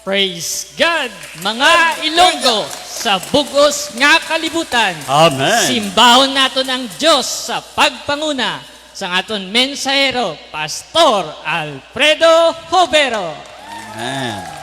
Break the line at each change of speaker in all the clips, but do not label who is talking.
Praise God, mga Ilonggo, sa bugos nga kalibutan.
Amen.
Simbahon nato ang Diyos sa pagpanguna sa aton mensahero, Pastor Alfredo Jovero.
Amen.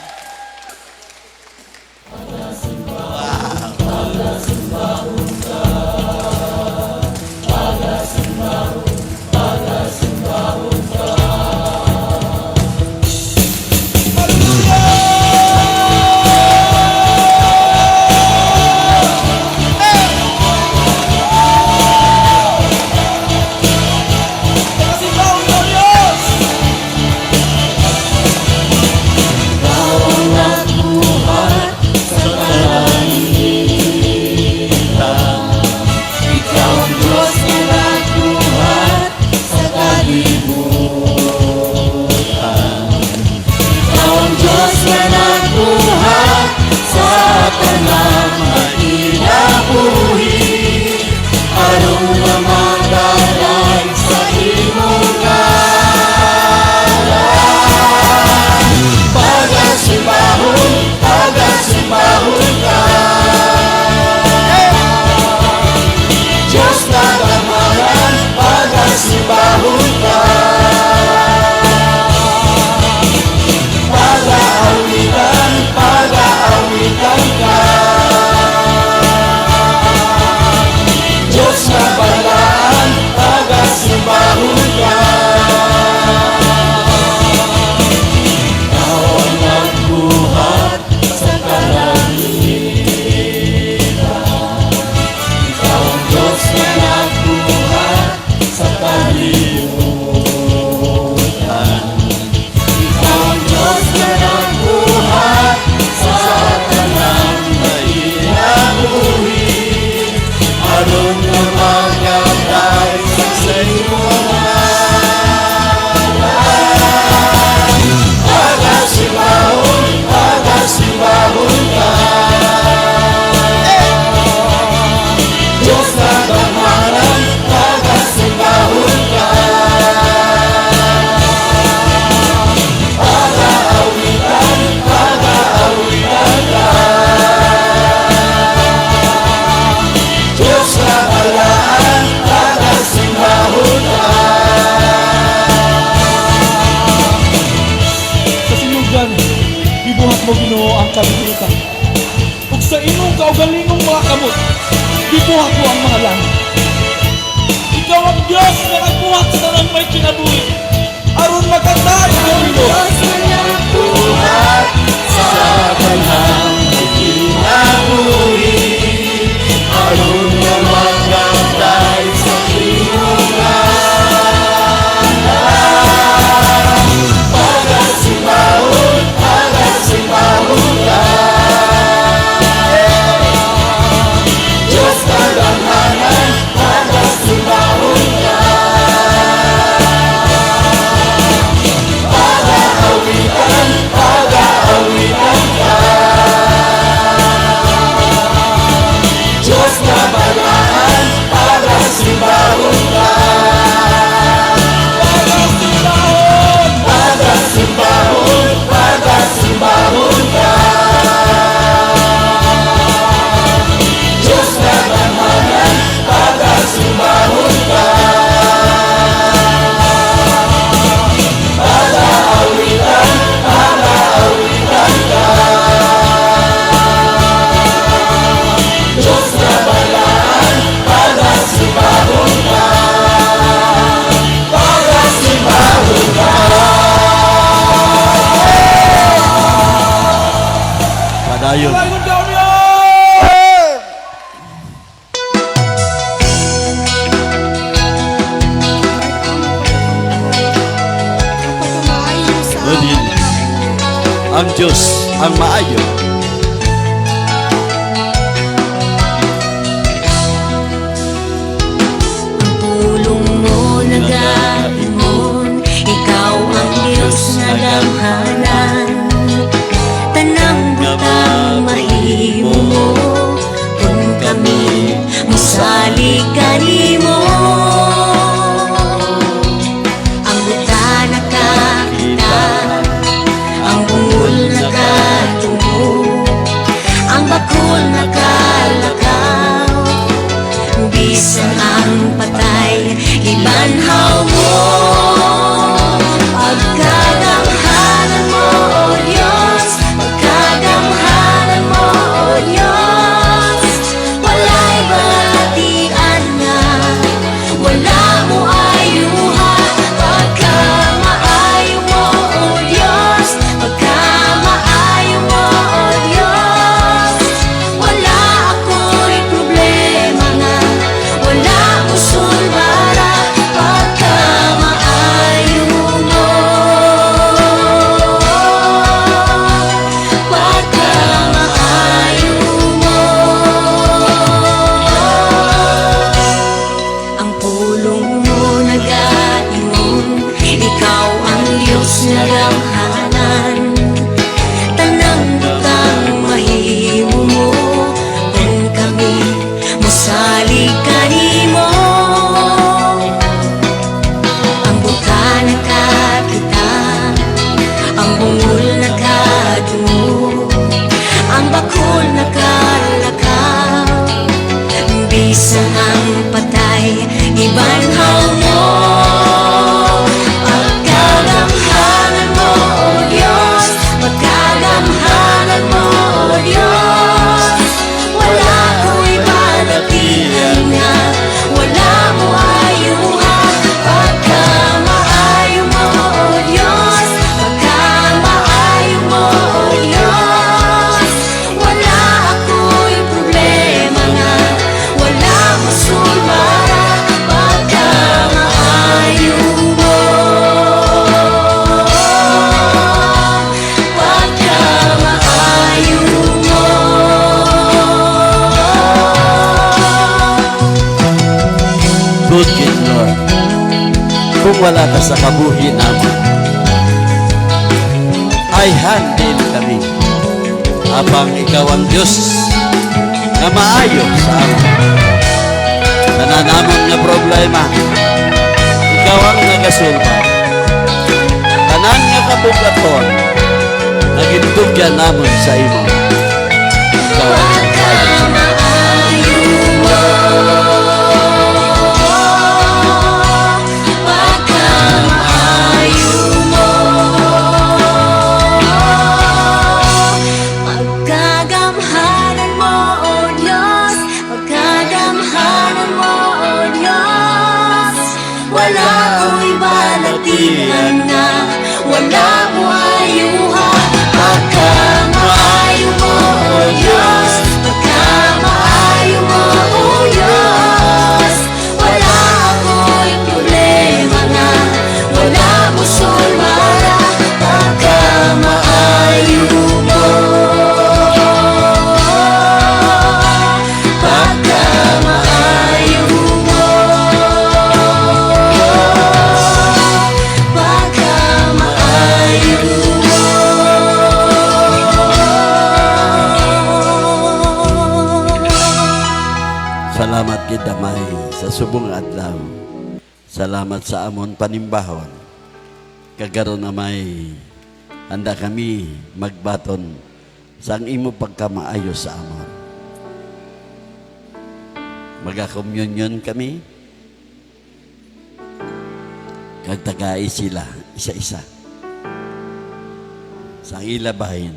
Mo Ginoo ang kalibutan. Ug sa imong kaugalingong mga kamot, gibuhat mo ang mga langit. Ikaw ang Diyos na nagbuhat sa tanang may kinabuhi. Aron magandang ang Diyos na nagbuhat sa tanang may kinabuhi. Aron magandang sa imong
Ayun. Ngunit ang Diyos ang maayo.
Ang pulong mo nagaingon, ikaw ang Diyos na damhanan. Tanang butang mahimo mo, kung kami musalig kanimo. Ang buta nakakita, ang bungol nakakita.
kung wala ka sa kabuhi namin, ay handin kami. Habang ikaw ang Diyos na maayo sa amin. Sa nanamon nga problema, ikaw ang nagasulba. Tanan nga kabugaton, nagintugyan namon sa imo. Ikaw ang nagpayo sa amin.
Pagkagamhanan mo, O Diyos, pagkagamhanan mo, O Diyos, wala ko'y balatihan na, wala mo ayuha. Pagkamaayo mo, O Diyos, pagkamaayo mo, O Diyos, wala ako'y problema na, wala mo solmara. Pagkamaayo mo, pagkamaayo mo, pagkamaayo mo.
Salamat gidamay sa subong adlaw. Salamat sa amon panimbahon. Kagaron na may handa kami magbaton sa ang imo pagkamaayo sa amon. Magakommunyon kami. Kagtagay sila isa-isa. Sa ilabahin.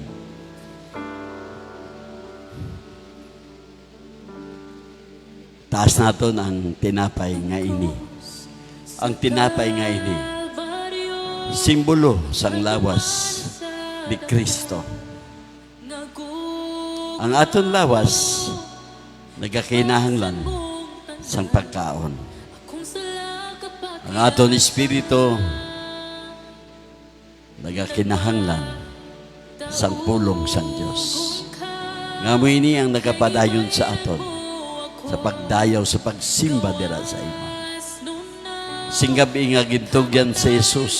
Taas naton ang tinapay nga ini. Ang tinapay nga ini, simbolo sang lawas ni Kristo. Ang aton lawas, nagakinahanglan sang pagkaon. Ang aton espiritu, nagakinahanglan sang pulong sang Diyos. Ngamoy ini ang nagapadayon sa aton sa pagdayaw, sa pagsimba dira sa ima. Singgabi nga gintugyan sa Jesus,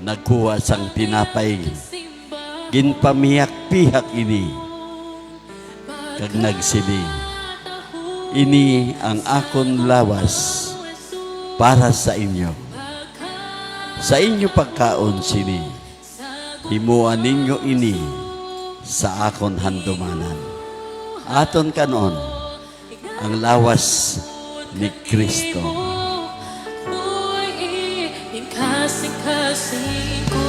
nagkuha sang tinapay, ginpamiyak-piyak ini, kag nagsili, ini ang akon lawas para sa inyo. Sa inyo pagkaon sini, himuan ninyo ini sa akon handumanan. Aton kanon ang lawas ni Kristo.
Kasih-kasih ko.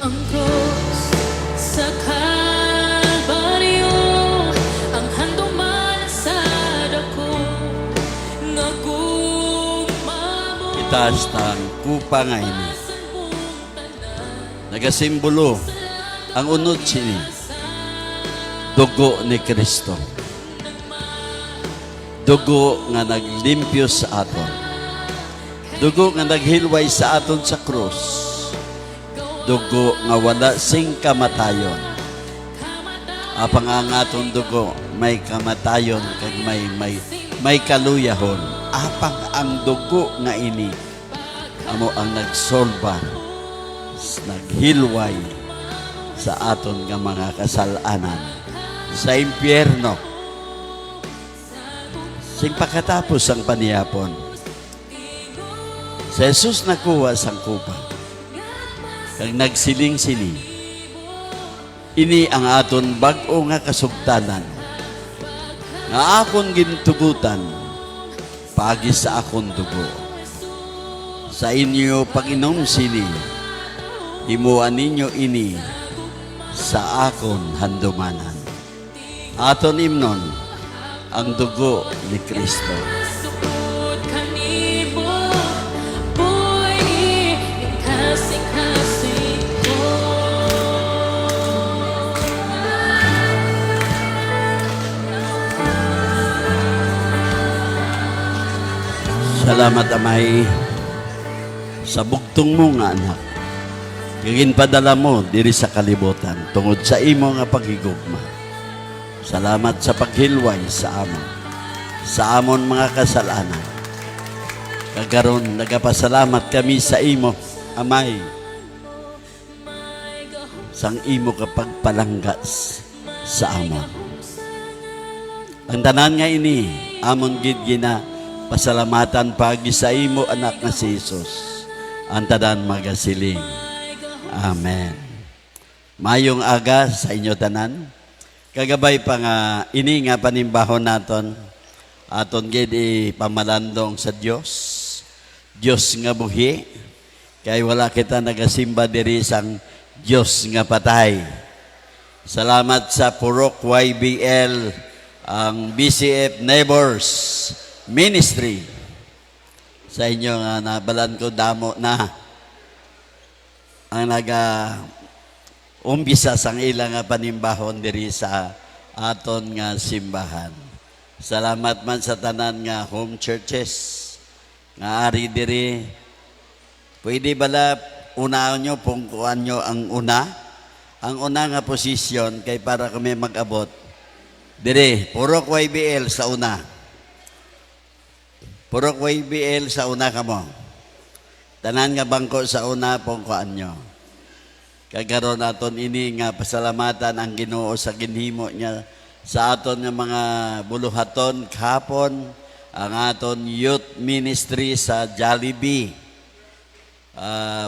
Ang krus sa Kalbaryo, ang handong malasad ako, nagumamo.
Itaas tang kupa nga ini. Nagasimbolo ang unod sini, dugo ni Kristo. Dugo nga naglimpyo sa aton. Dugo nga naghilway sa aton sa krus. Dugo nga wala sing kamatayon. Apang ang aton dugo may kamatayon kag may kaluyahon. Apang ang dugo nga ini amo ang nagsolba, naghilway sa aton nga mga kasalanan sa impyerno. Sing pagkatapos ang paniyapon, si Jesus nakuha sang kupa kag nagsiling sini, ini ang aton bag-o nga kasugtanan nga akon gintugutan pagi sa akon dugo. Sa inyo pag-inom sini, himuan ninyo ini sa akon handumanan. Aton imnon ang dugo ni Kristo.
Sukod kanimo, boy, kasih-kasih ko.
Salamat, Amay, sa bugtong mo nga anak. Giginpadala mo diri sa kalibutan tungod sa imo nga paghigugma. Salamat sa paghilway sa amon mga kasalanan. Kagaron nagapasalamat kami sa imo, Amay, sang imo kapagpalanggas sa amon. Ang tanan nga ini, amon gid gina pasalamatan pagi sa imo anak nga si Jesus. Ang tanan magasiling. Amen. Mayong aga sa inyo tanan. Kagabay pa nga ini nga panimbahon naton aton gid pamalandong sa Dios. Dios nga buhi. Kay wala kita nagasimba diri sang Dios nga patay. Salamat sa Purok YBL, ang BCF Neighbors Ministry. Sa inyo nga nabalan ko damo na ang umpisa sang ilang nga panimbahon diri sa aton nga simbahan. Salamat man sa tanan nga home churches nga ari diri. Pwede bala unaon nyo, pungkuan nyo ang una. Ang una nga posisyon kay para kami mag-abot. Diri, Purok YBL sa una. Purok YBL sa una kamo. Tanan nga bangko sa una, pungkuan nyo. Kagaron naton ini nga pasalamatan ang Ginoo sa ginhimo niya sa aton nga mga buluhaton kahapon, ang aton youth ministry sa Jollibee,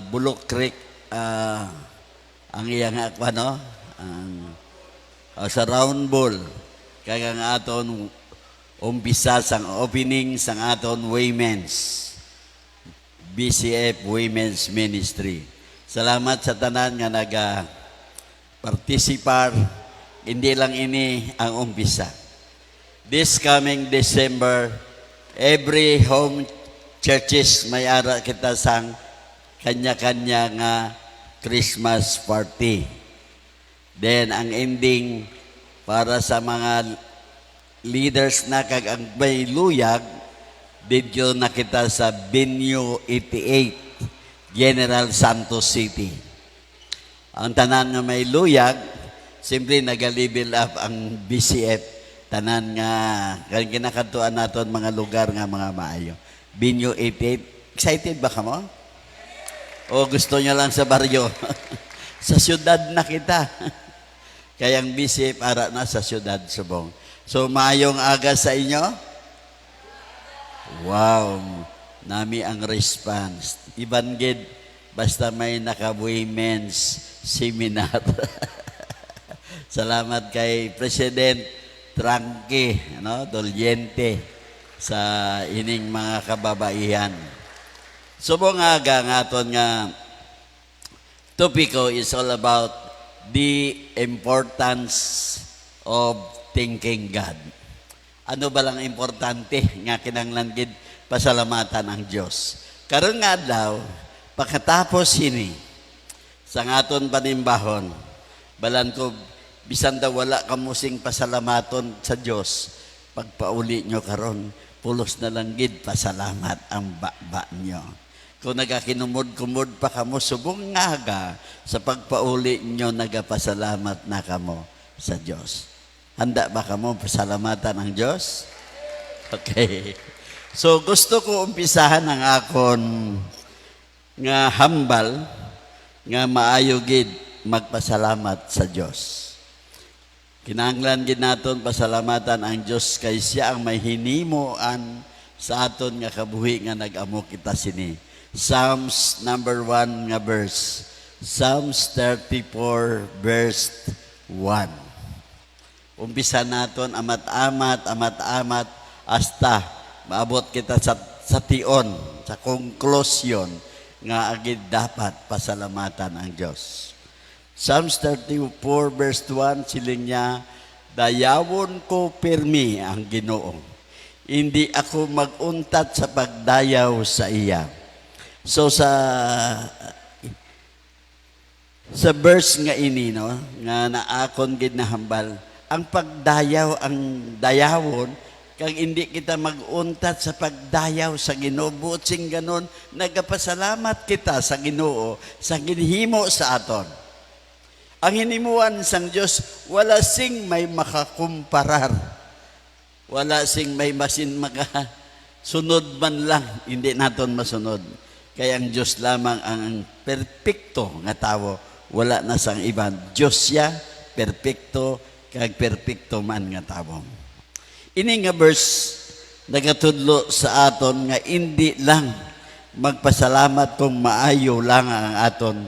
Bulok Creek, ang iyang ano, sa Round Ball, kaya ang aton umpisa sang opening sang aton women's BCF Women's Ministry. Salamat sa tanan nga participar. Hindi lang ini ang umpisa. This coming December, every home churches may ara kita sang kanya-kanya nga Christmas party. Then ang ending para sa mga leaders na kag ang may luyag, didyo na kita sa Venue 88, General Santos City. Ang tanan nga may luyag, simple nag-level up ang BCF. Tanan nga, kinakatuan naton mga lugar nga mga maayo. Venue 88, excited ba ka mo? O gusto nyo lang sa baryo? Sa syudad na kita. Kaya ang BCF ara na sa syudad Subong. So, maayong aga sa inyo? Wow! Nami ang response. Iban gid, basta may naka-women's seminar. Salamat kay President Trangke, Doliente, sa ining mga kababaihan. Subong aga nga aton nga topiko is all about the importance of thanking God. Ano ba lang importante nga kinahanglan gid pasalamatan ang Dios. Karon nga adlaw pagkatapos ini sa aton panimbahon, balan ko bisan daw wala kamusing pasalamaton sa Dios, pagpauli nyo karon pulos na lang gid pasalamat ang baba nyo. Kung nagakinumod-kumod pa kamo subong nga sa pagpauli nyo nagapasalamat na kamo sa Dios. Handa ba kamo pasalamatan ang Dios? Okay. So gusto ko umpisahan ang akon nga hambal nga maayo gid magpasalamat sa Dios. Kinahanglan gid naton pasalamatan ang Dios kay siya ang may hinimuan sa aton nga kabuhi nga nag-amo kita sini. Psalms number 1 nga verse. Psalms 34 verse 1. Umpisa naton amat-amat hasta maabot kita sa tion, sa conclusion nga agid dapat pasalamatan ang Dios. Psalms 34 verse 1 siling niya, dayawon ko pirmi ang Ginoo. Hindi ako maguntat sa pagdayaw sa iya. So sa verse nga ini nga naakon gid na hambal, ang pagdayaw ang dayawon kag hindi kita maguntat sa pagdayaw sa Ginoo. Buot sing ganon, nagapasalamat kita sa Ginoo sa ginhimo sa aton. Ang hinimuan sang Dios wala sing may makakumparar. Wala sing may masin sunod man lang, hindi naton masunod. Kaya ang Diyos lamang ang perpekto nga tawo. Wala na sang iban. Diyos siya, perpekto, kag perpekto man nga tawo. Ini nga verse nagatudlo sa aton nga hindi lang magpasalamat kung maayo lang ang aton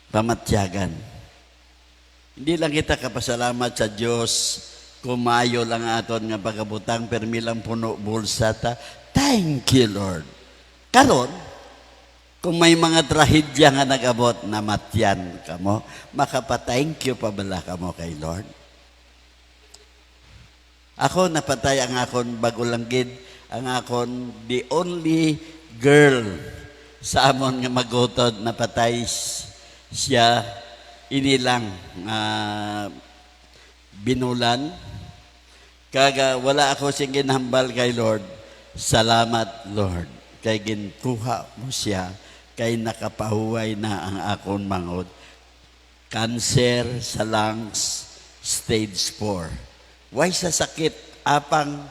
pamatyagan. Hindi lang kita kapasalamat sa Diyos kung maayo lang aton nga pagabutang permi lang puno bulsa ta. Thank you, Lord. Karon, kung may mga trahedya nga nag-abot, namatyan ka mo, makapa-thank you pa bala ka mo kay Lord. Ako, napatay ang akon bago langgid, ang akon the only girl sa amon nga magutod, napatay siya inilang binulan. Kaga wala ako siyang ginhambal kay Lord. Salamat, Lord. Kay ginkuha mo siya, kay nakapahuway na ang akon mangod. Cancer sa lungs, stage 4. Why sa sakit? Apang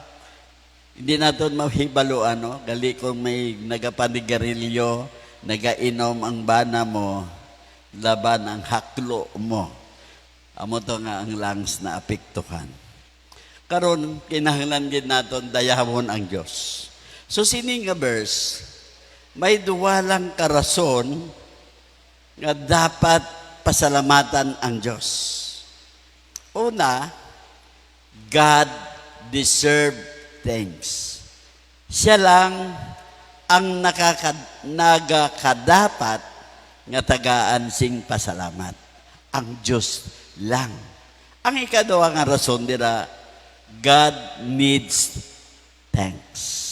hindi natin mahibalo gali kung may nagapanigarilyo, nagainom ang bana mo, laban ang haklo mo. Amo to nga ang lungs na apektuhan. Karon kinahanglan gid naton dayahon ang Dios. So sini nga verse, may duwalang karason nga dapat pasalamatan ang Dios. Una, God deserve thanks. Siya lang ang nagakadapat nga tagaan sing pasalamat. Ang Diyos lang. Ang ikaduha nga rason dira, God needs thanks.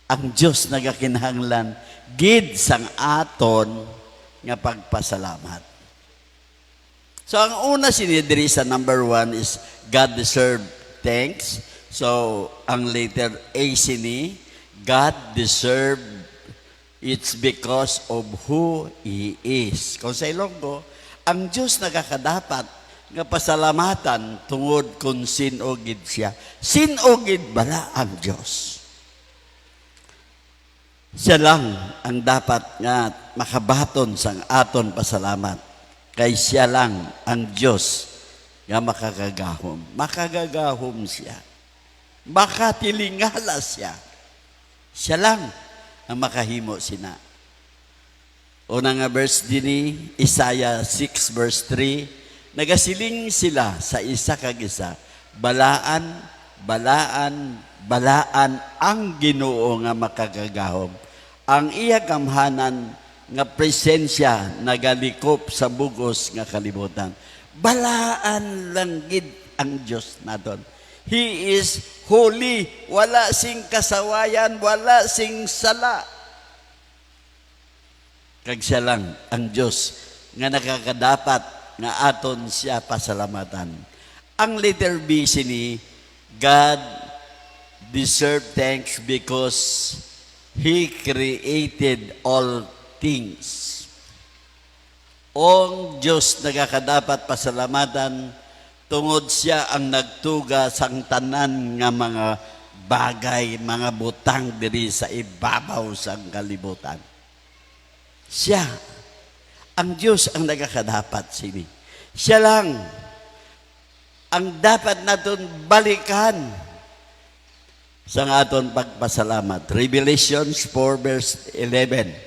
Ang Diyos nagakinahanglan gid sang aton nga pagpasalamat. So ang una sinidiri sa number 1 is God deserve thanks. So ang letter A sini, God deserve, it's because of who He is. Kung sa Ilonggo, ang Diyos nagakadapat nga pasalamatan tungod kung sinogid siya. Sinogid bala ang Diyos. Siya lang ang dapat nga makabaton sang aton pasalamat. Kay siya lang ang Diyos nga makagagahom. Makagagahom siya. Makatilingala siya. Siya lang ang makahimo sina. Una nga verse dini, Isaiah 6 verse 3, nagasiling sila sa isa kag isa, balaan, balaan, balaan ang Ginoo nga makagagahom. Ang iya kamhanan nga presensya nagalikop sa bugos nga kalibutan. Balaan lang gid ang Dios naton. He is holy, wala sing kasawayan, wala sing sala. Kag siya lang ang Dios nga nakakadapat nga aton siya pasalamatan. Ang letter B sini, God deserve thanks because He created all things. Ang Diyos nagakadapat pasalamatan tungod siya ang nagtuga sang tanan nga mga bagay, mga butang diri sa ibabaw sang kalibutan. Siya, ang Diyos ang nagakadapat sini. Siya lang ang dapat naton balikan sa aton pagpasalamat. Revelations 4 verse 11.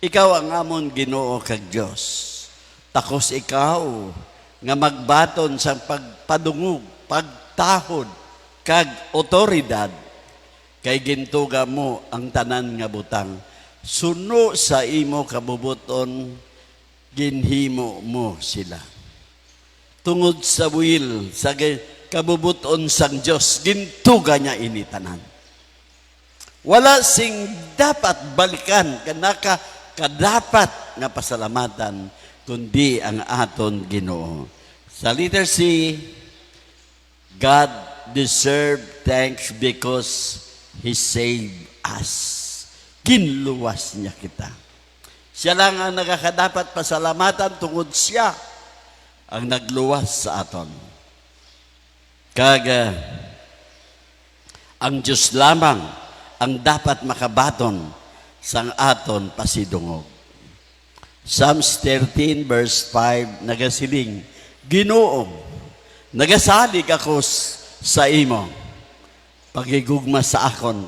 Ikaw ang amon Ginoo kag Dios. Takos ikaw nga magbaton sa pagpadungog, pagtahod kag otoridad kay gintuga mo ang tanan nga butang. Suno sa imo kabubuton ginhimo mo sila. Tungod sa will sa kabubuton sang Dios gintuga niya ini tanan. Wala sing dapat balikan kanaka kadapat nga pasalamatan kundi ang aton Ginoo. Sa letter C, God deserve thanks because He saved us. Kinluwas niya kita. Siya lang ang nakakadapat pasalamatan tungod siya ang nagluwas sa aton. Kaga, ang Diyos lamang ang dapat makabaton sang aton pasidungog. Psalms 13 verse 5 nagasiling, Ginoo, nagasalig ako sa imo, pagigugma sa akon,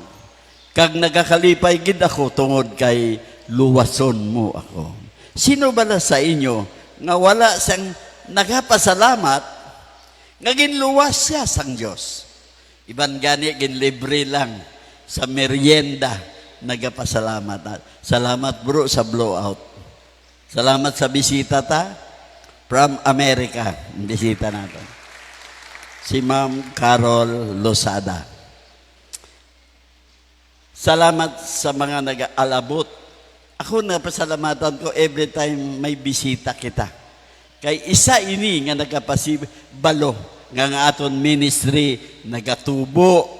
kag nagakalipay gid ako tungod kay luwason mo ako. Sino bala sa inyo nga wala sang nagapasalamat nga ginluwas siya sang Dios? Iban gani ginlibre lang sa merienda nagapasalamat. Salamat bro sa blowout. Salamat sa bisita ta from America. Bisita natin. Si Ma'am Carol Losada. Salamat sa mga nag-aalabot. Ako napasalamatan ko every time may bisita kita. Kay isa ini nga nagapasibalo nga aton ministry nagatubo.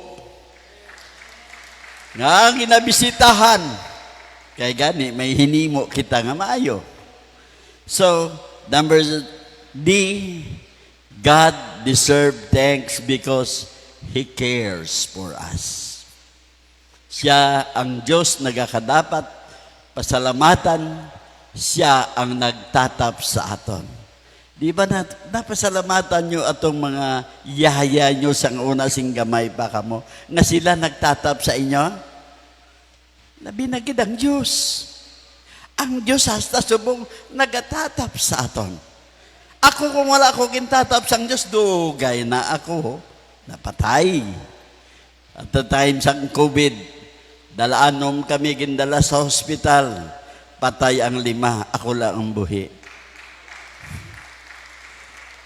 Nga ginabisitahan. Kay gani may hinimo kita nga maayo. So, number D, God deserves thanks because He cares for us. Siya ang Diyos nagakadapat pasalamatan, siya ang nagtatap sa aton. Di ba napasalamatan nyo atong mga yaya nyo sang una sing gamay pa kamo, nga sila nagtatap sa inyo? Labi na gid ang Diyos. Ang Diyos hasta subong nagatatap sa aton. Ako kung wala ako kintatap sang Diyos, dugay na ako. Napatay. At the time sang COVID, dalaanom kami gindala sa hospital. Patay ang 5, ako lang ang buhi.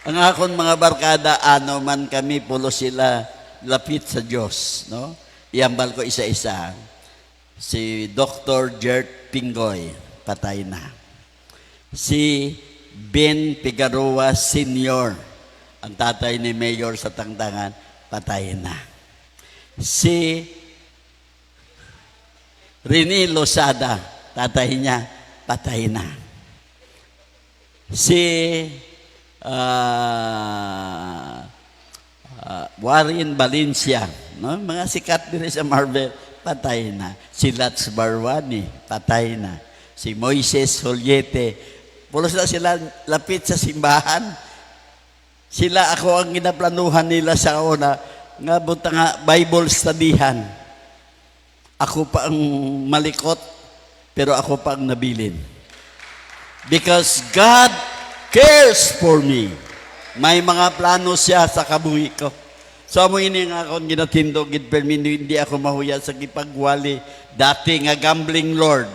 Ang akon mga barkada, ano man kami, pulo sila lapit sa Diyos. No? Iambal ko isa-isa. Si Dr. Gert Pingoy, patay na. Si Ben Pigaroa Sr., ang tatay ni Mayor sa Tangtangan, patay na. Si Rene Losada, tatay niya, patay na. Si Warren Valencia, no? Mga sikat din sa Marvel, patay na. Si Lats Barwani, patay na. Si Moises Juliete, pulos na sila lapit sa simbahan. Sila ako ang ginaplanuhan nila sa una, nga buta nga Bible studyhan. Ako pa ang malikot, pero ako pa ang nabilin. Because God cares for me. May mga plano siya sa kabuhi ko. So mo ini nga akong ginatindog, hindi ako mahuya sa gipagwali. Dati nga gambling Lord.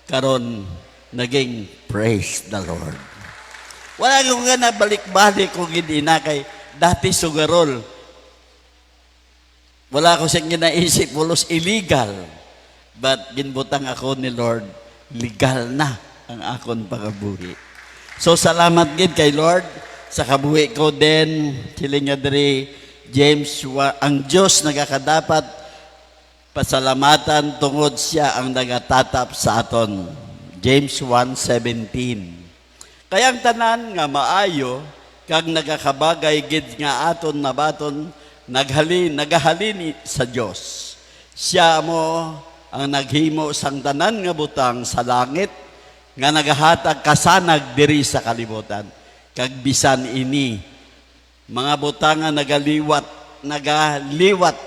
Karon naging praise the Lord. Wala ko nga nabalik-balik kung hindi na kay dati sugarol. Wala ko siyang ginaisip, pulos illegal. But ginbutang ako ni Lord, legal na ang akon pagabuhi. So salamat gid kay Lord sa kabuhi ko din, siling adri James, ang Diyos nagakadapat pasalamatan tungod siya ang nagatatap sa aton. James 1:17. Kaya ang tanan nga maayo kag nagakabagay gid nga aton nabaton nagahalin sa Dios. Siya mo ang naghimo sang tanan nga butang sa langit nga nagahatag kasanag diri sa kalibutan. Kag bisan ini mga butang nga nagaliwat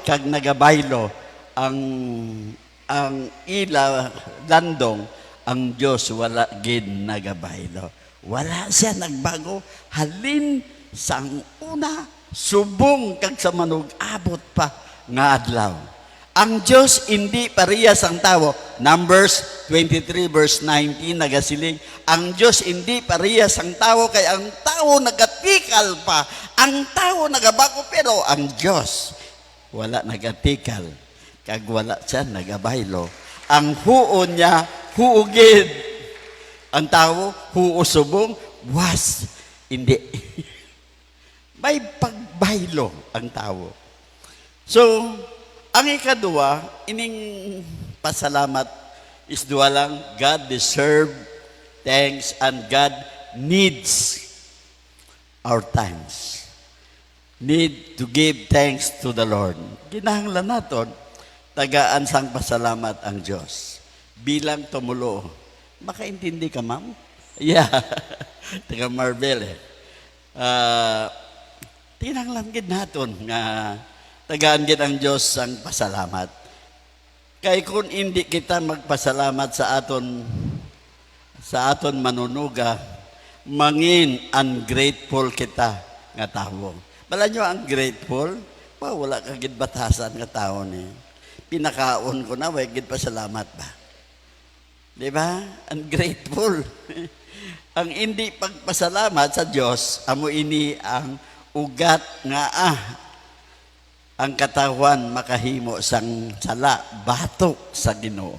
kag nagabaylo ang ila landong, ang Dios wala gid nagabaylo. Wala siya nagbago, halin sang una, subong kag sa manug-abot pa nga adlaw. Ang Diyos hindi parehas ang tao. Numbers 23 verse 19 nagasiling, ang Diyos hindi parehas ang tao, kay ang tao nagatikal pa. Ang tao nagabago, pero ang Diyos wala nagatikal. Kag wala siya nagabaylo. Ang huon niya, huugid. Ang tao, huusubong, was. Hindi. May pagbaylo ang tao. So, ang ikaduwa, ining pasalamat is duwa lang, God deserve thanks and God needs our thanks. Need to give thanks to the Lord. Ginahanglan naton, tagaan sang pasalamat ang Diyos. Bilang tumulo. Makaintindi ka, ma'am? Yeah. Taga Marvel eh. Tinanglan gid naton nga tagaan gid ang Diyos ang pasalamat. Kay kung hindi kita magpasalamat sa aton manunuga, mangin ungrateful kita nga tawo. Bala nyo ungrateful, wala ka gid batasan nga tawo ni. Pinakaon ko na, way gid pasalamat ba? Di ba? Ungrateful. Ang hindi pagpasalamat sa Diyos, amo ini ang ugat nga ang katawan makahimo sang sala, batok sa Ginoo.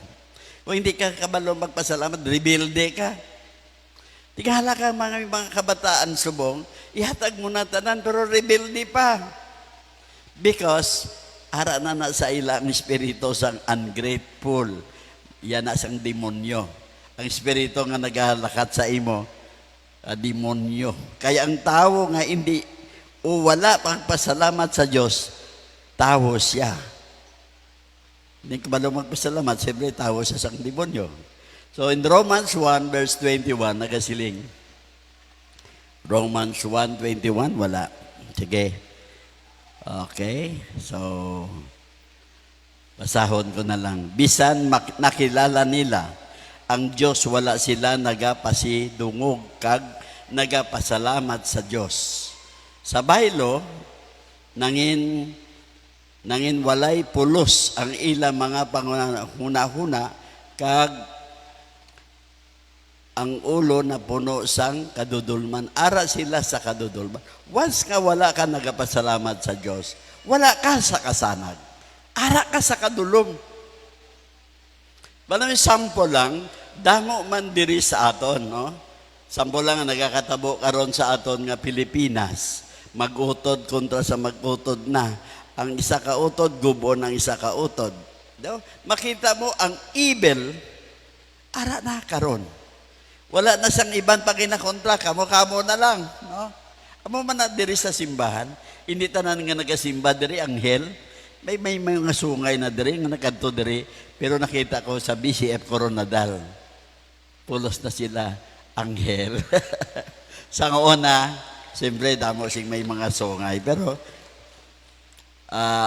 Kung hindi ka kabalo magpasalamat, rebelde ka. Tingala ka mga kabataan subong, ihatag mo na tanan, pero rebelde pa. Because, ara na sa ilang espiritu sang ungrateful. Yan na sang demonyo. Ang espiritu nga nagalakat sa imo, demonyo. Kaya ang tao nga hindi o wala pang pasalamat sa Diyos, tao siya. Hindi ka ba magpasalamat, siyempre tao siya sang demonyo. So in Romans 1 verse 21, nagasiling. Romans 1:21, wala. Sige. Okay. So, basahon ko na lang. Bisan nakilala nila ang Diyos, wala sila nagapasidungog kag nagapasalamat sa Diyos. Sa baylo, nangin walay pulos ang ilang mga panghuna-huna kag ang ulo na puno sang kadudulman. Ara sila sa kadudulman. Once nga wala ka nagapasalamat sa Diyos, wala ka sa kasanag. Ara ka sa kadulom. Balang sample lang, damo man diri sa aton, no? Sample lang nga nagakatabo karon sa aton nga Pilipinas. Mag-utod kontra sa mag-utod na. Ang isa ka utod, gubon ang isa ka utod. Makita mo ang evil, ara na karon. Wala na siyang ibang paginakontra, kamo na lang. No? Amo man na diri sa simbahan, hindi tanan nga nagasimba diri anghel. May mga sungay na diri nga nakadto diri, pero nakita ko sa BCF Coronadal. Pulos na sila anghel. Sa una, siyempre damo sing may mga sungay, pero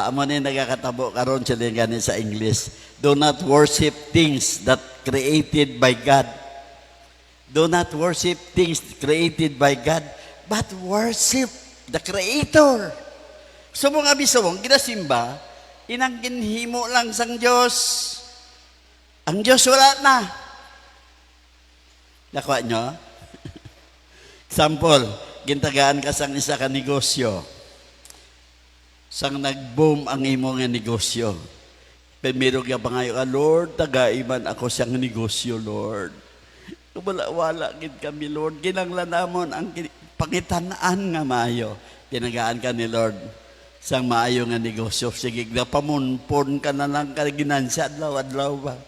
amo ni nagakatabo karon sila gani sa English. Do not worship things that created by God. Do not worship things created by God, but worship the Creator. So mga bisong, ginasimba, inang ginhimo lang sang Diyos. Ang Diyos wala na. Nakuha nyo? Example, gintagaan ka sang isa ka negosyo. Sang nag-boom ang imo nga negosyo. Pero ka pangayo ka, Lord, tagaiman ako siyang negosyo, Lord. Wala gid kami, Lord. Ginanglan namon ang pangitan-an nga maayo. Tinagaan ka ni Lord sang maayo nga negosyo. Sige, pamunpon ka na lang ka ginansya adlaw-adlaw ba.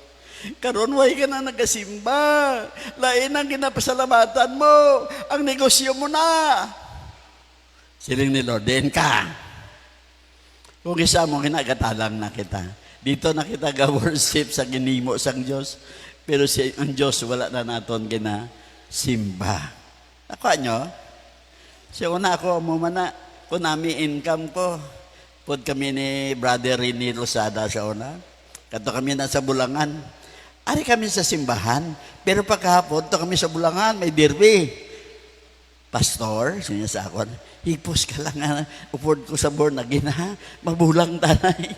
Karon way ka na nagasimba. Lain ang ginapasalamatan mo. Ang negosyo mo na. Siling ni Lord, din ka. Kung isa mo kinagatalang na kita. Dito na kita ga-worship sa ginimo sang Diyos. Pero ang Diyos, wala na naton gina-simba. Nakuha nyo? So, una ako, mumana, kung nami income ko, pud kami ni Brother Rini Rosada sa una. Kato kami nasa Bulangan. Ari kami sa simbahan, pero pagkahapon, to kami sa Bulangan, may derby. Pastor, siya sa ako, hipos ka lang, upod ko sa board na gina, mabulang tanay.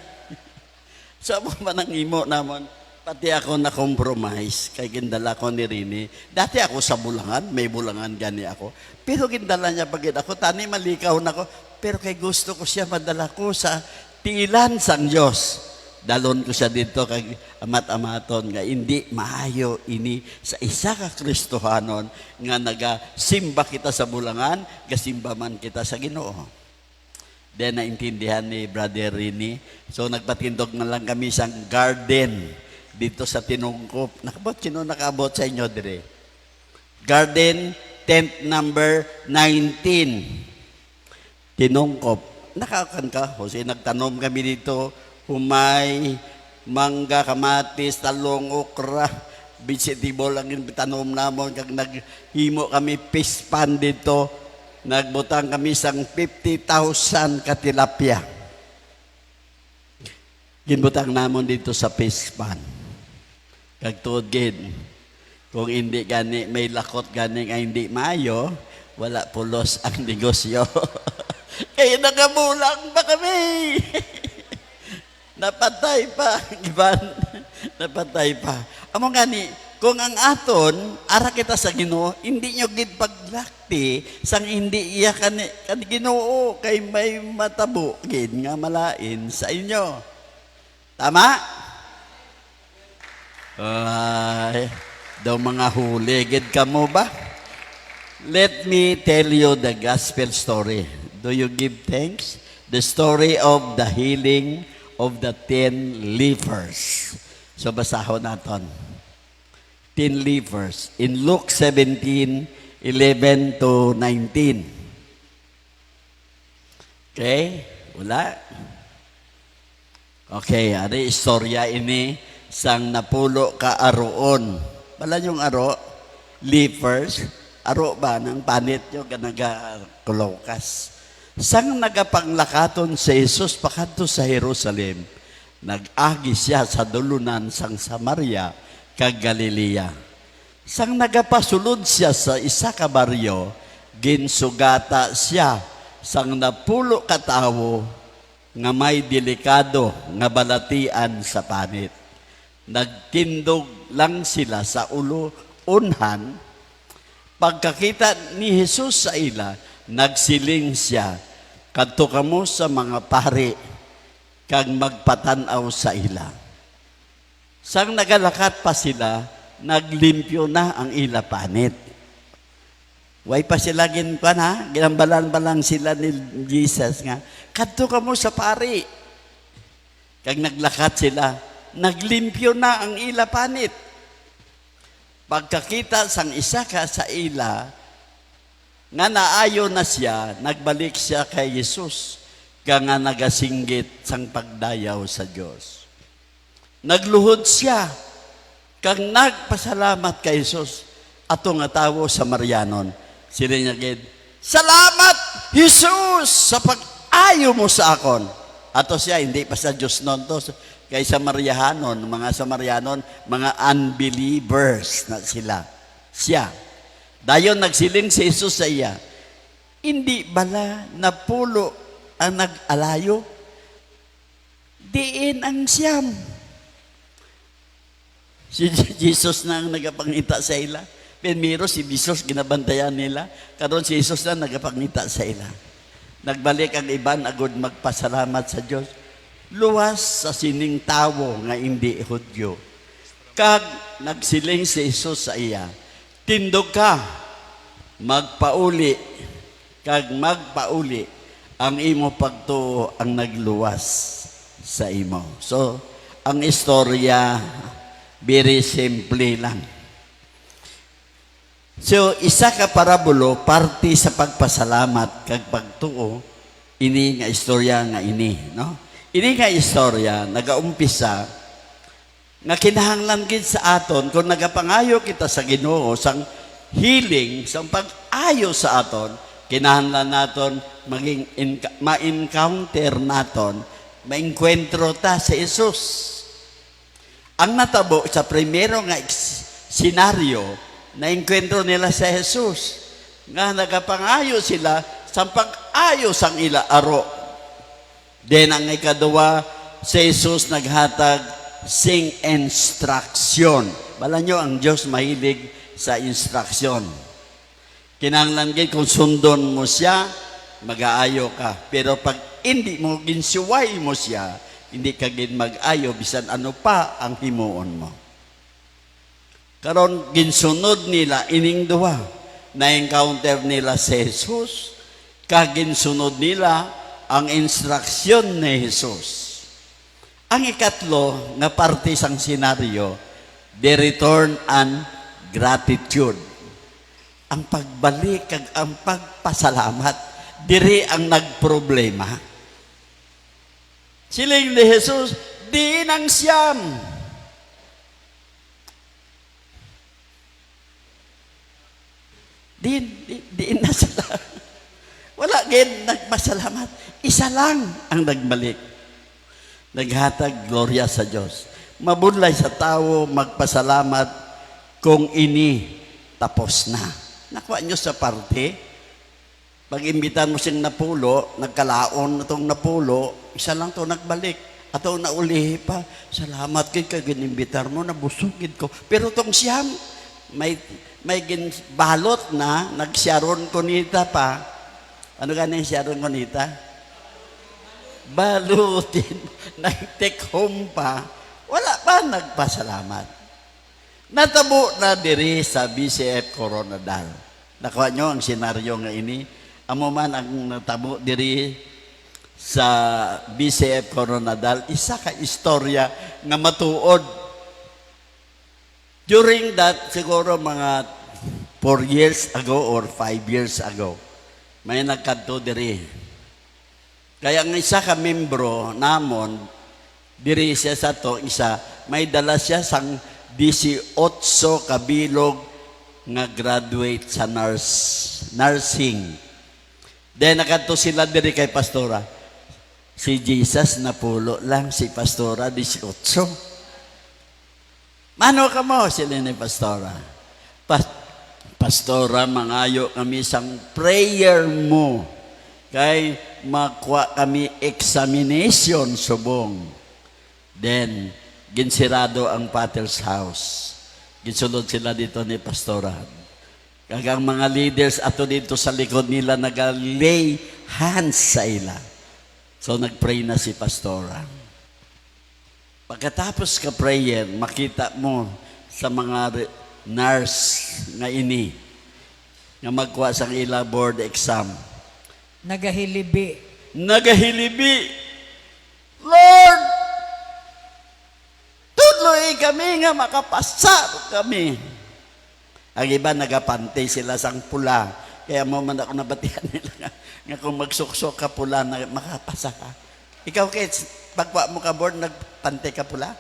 So, manang imo namon, pati ako na-compromise kay gindala ko ni Rini. Dati ako sa Bulangan, may Bulangan gani ako. Pero gindala niya pag ako, tani malikaw na ko. Pero kay gusto ko siya madala ko sa tiilan sang Diyos. Dalon ko siya dito kay amat-amaton nga hindi maayo ini sa isa ka Kristohanon nga nagasimba kita sa Bulangan, gasimba man kita sa Ginoo. Then naintindihan ni Brother Rini. So nagpatindog na lang kami sa garden dito sa Tinungkop. Nakabot, sino nakaabot sa inyo dire? Garden, tent number 19. Tinungkop. Nakakan ka? Kasi nagtanom kami dito, humay, mangga, kamatis, talong, okra, vegetable ang tanom namon. Kag naghimo kami fish pan dito, nagbutang kami sang 50,000 ka tilapia. Ginbutang namon dito sa fish pan. Kag tuod gid, kung hindi gani, may lakot gani nga hindi maayo, wala pulos ang negosyo. Kaya nagabulang pa kami. Napatay pa, Iban. Napatay pa. Amo gani, kung ang aton, ara kita sa Ginoo, hindi nyo gid paglakti, sang hindi iya kan Ginoo, kay may matabo gid nga malain sa inyo. Tama? Ay, daw mga huli, gid kamo ba? Let me tell you the gospel story. Do you give thanks? The story of the healing of the 10 lepers. So basahon naton. 10 lepers in Luke 17:11 to 19. Okay? Wala? Okay, ari istorya ini sang napulo ka aroon. Wala yung aro? Lepers. Aro ba ng panit nyo kanaga kulokas? Sang nagapanglakaton sa Jesus pakadto sa Jerusalem, nag-agi siya sa dulunan sang Samaria kag Galilea. Sang nagapasulod siya sa isa ka baryo, ginsugata siya sang napulo ka tawo nga may delikado nga balatian sa panit. Nagtindog lang sila sa ulo unhan. Pagkakita ni Jesus sa ila, nagsiling siya, kadto kamo sa mga pari kag magpatanaw sa ila. Sang nagalakat pa sila, naglimpyo na ang ila panit. Way pa sila ginambalan-balang sila ni Jesus nga, kadto kamo sa pari. Kag naglakat sila, naglimpyo na ang ila panit. Pagkakita sang isa ka sa ila, nga naayo na siya, nagbalik siya kay Jesus, ka nga nagasinggit sang pagdayaw sa Diyos. Nagluhod siya, kang nagpasalamat kay Jesus, ato nga tawo sa Marianon. Sila niya gid, salamat, Jesus, sa pag-ayo mo sa akon. Ato siya, hindi pa sa Diyos nun to, kay Samariahanon, mga Samarianon, mga unbelievers na sila. Siya. Dayon nagsiling si Jesus sa iya, hindi bala napulo ang nag-alayo? Diin ang siyam. Si Jesus na ang nagapangita sa ila. Penmiro si Jesus ginabantayan nila. Karon si Jesus na nagapangita sa ila. Nagbalik ang iban agud magpasalamat sa Dios. Luwas sa sining tawo nga hindi Hudyo. Kag nagsiling si Jesus sa iya, tindog ka, magpauli, kag magpauli, ang imo pagtuo ang nagluwas sa imo. So, ang istorya, very simple lang. So, isa ka parabulo, parte sa pagpasalamat, kag pagtuo, ini nga istorya nga ini, no? Ini nga istorya, nagaumpisa, nga kinahanglan gid sa aton, kung nagapangayo kita sa Ginoo, sang healing, sang pag-ayo sa aton, kinahanglan naton maging ma-encounter naton, ma-enkwentro ta sa Jesus. Ang natabo sa primero nga senaryo, na-enkwentro nila sa Jesus, nga nagapangayo sila sa pag-ayo sang ila aro. Then ang ikaduwa, si Jesus naghatag sing instruction. Bala nyo, ang Diyos mahilig sa instruction. Kinahanglan gid kung sundon mo siya, mag-aayo ka. Pero pag hindi mo ginsuway mo siya, hindi ka gid mag-ayo, bisan ano pa ang himuon mo. Karon ginsunod nila ining duwa. Na-encounter nila si Jesus, kaginsunod nila ang instruksyon ni Jesus. Ang ikatlo nga parte sang senaryo, the return and gratitude. Ang pagbalik kag ang pagpasalamat, diri ang nagproblema. Siling ni Jesus, di nang siyam. Di na sila. Wala gid nagpasalamat. Isa lang ang nagbalik. Naghatag gloria sa Diyos. Mabudlay sa tao magpasalamat kung ini tapos na. Nakuha nyo sa parte. Pag imbitan mo siyang napulo, nagkalaon itong napulo, isa lang to nagbalik. Ato na ulihi pa, salamat kay kaginimbitar mo, nabusugid ko. Pero tong siyam, may balot na, nagsyaron kunita pa. Ano ganun yung syaron kunita? Balutin, nag-take home pa. Wala pa nagpasalamat. Natabo na diri sa BCF Coronadal. Nakuha nyo ang senaryo nga ini. Amo man ang natabo diri sa BCF Coronadal, isa ka istorya nga matuod. During that, siguro mga 4 years ago or 5 years ago, may nagkanto diri. Kaya ang isa ka membro namon, diri siya sa to, isa, may dala siya sang 18 kabilog nga graduate sa nursing. Then nakato sila diri kay pastora. Si Jesus napulo lang, si pastora 18. Mano ka mo, sila ni pastora. Pastora, mangayo kami sang prayer mo. Kay makuha kami examination subong. Then, ginsirado ang Potter's house. Ginsulod sila dito ni pastora. Kagang mga leaders ato dito sa likod nila nagalay hands sa ila. So nagpray na si pastora. Pagkatapos ka prayer, makita mo sa mga nurse nga ini nga magkuha sa ila board exam.
Nagahilibi.
Lord, tuloy kami nga makapasar kami. Ang iba nagapante sila sang pula. Kaya mo man ako nabatihan nila nga kung magsuksok ka pula na makapasa ka. Ikaw kids, pagwa mo ka board, nagpante ka pula?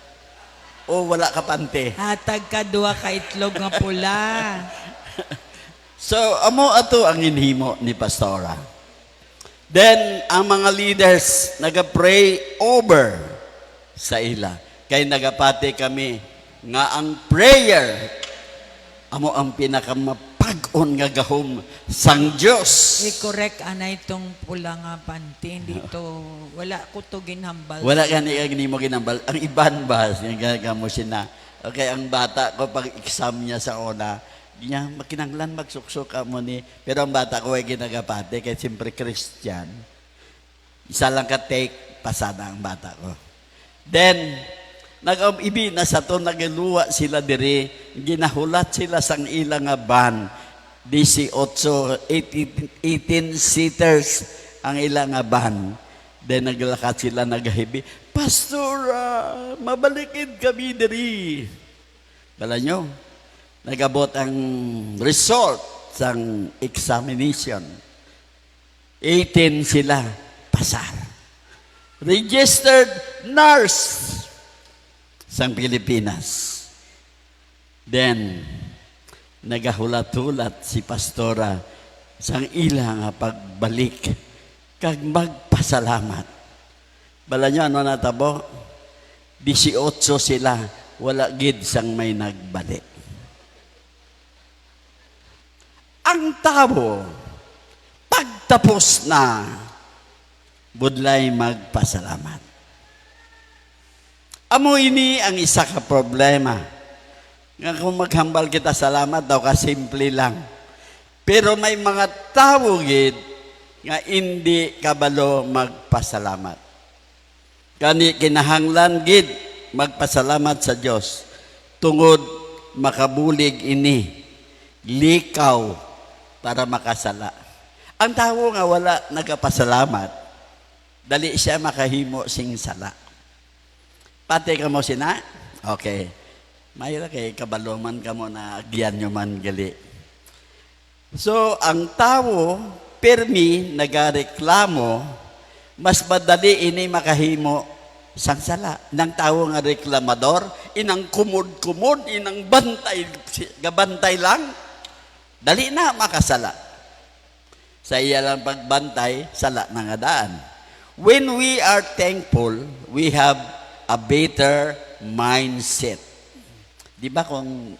O wala ka pante?
Hatag ka duwa ka itlog nga pula.
So, amo ato ang inhimo ni pastora. Then, ang mga leaders nagapray over sa ila. Kaya nagapati kami nga ang prayer amo ang pinakamapag-on nga gahom sang Diyos.
I-correct anay itong pula nga panty. Dito, wala ko to ginhambal.
Wala gani mo ginambal. Ang iban ba, gamo siya na. Okay, ang bata ko, pag exam niya sa una, niya, makinanglan magsuksok ka mo ni. Pero ang bata ko ay ginagapate, kaya siyempre Christian. Isa lang ka take, pasada ang bata ko. Then, nag-ibi na sa to, nagaluwa sila diri, ginahulat sila sang ilang nga van, 18 seaters ang ilang nga van. Then naglakat sila, nagahibi, Pastora, mabalikid kami diri. Bala nyo, nagabot ang result sang examination. 18 sila, pasar. Registered nurse sang Pilipinas. Then, nagahulat-hulat si pastora sang ila nga pagbalik kag magpasalamat. Bala nyo, ano natabo? 18 sila, wala gid sang may nagbalik. Ang tao, pagtapos na, budlay magpasalamat. Amo ini ang isa ka problema. Nga kung maghambal kita salamat daw ka simple lang. Pero may mga tao gid nga hindi kabalo magpasalamat. Kani kinahanglan gid magpasalamat sa Dios tungod makabulig ini likaw para makasala. Ang tao nga wala nagapasalamat dali siya makahimo sing sala. Pati ka mo sina? Okay. Mayroon kay kabaloman ka mo na agyan nyo man gali. So, ang tao, permi, nagareklamo, mas madali ini makahimo sang sala. Nang tao nga reklamador, inang kumod-kumod, inang bantay, gabantay lang, dali na makasala. Sa iya lang pagbantay, sala na nga daan. When we are thankful, we have a better mindset. Di ba kung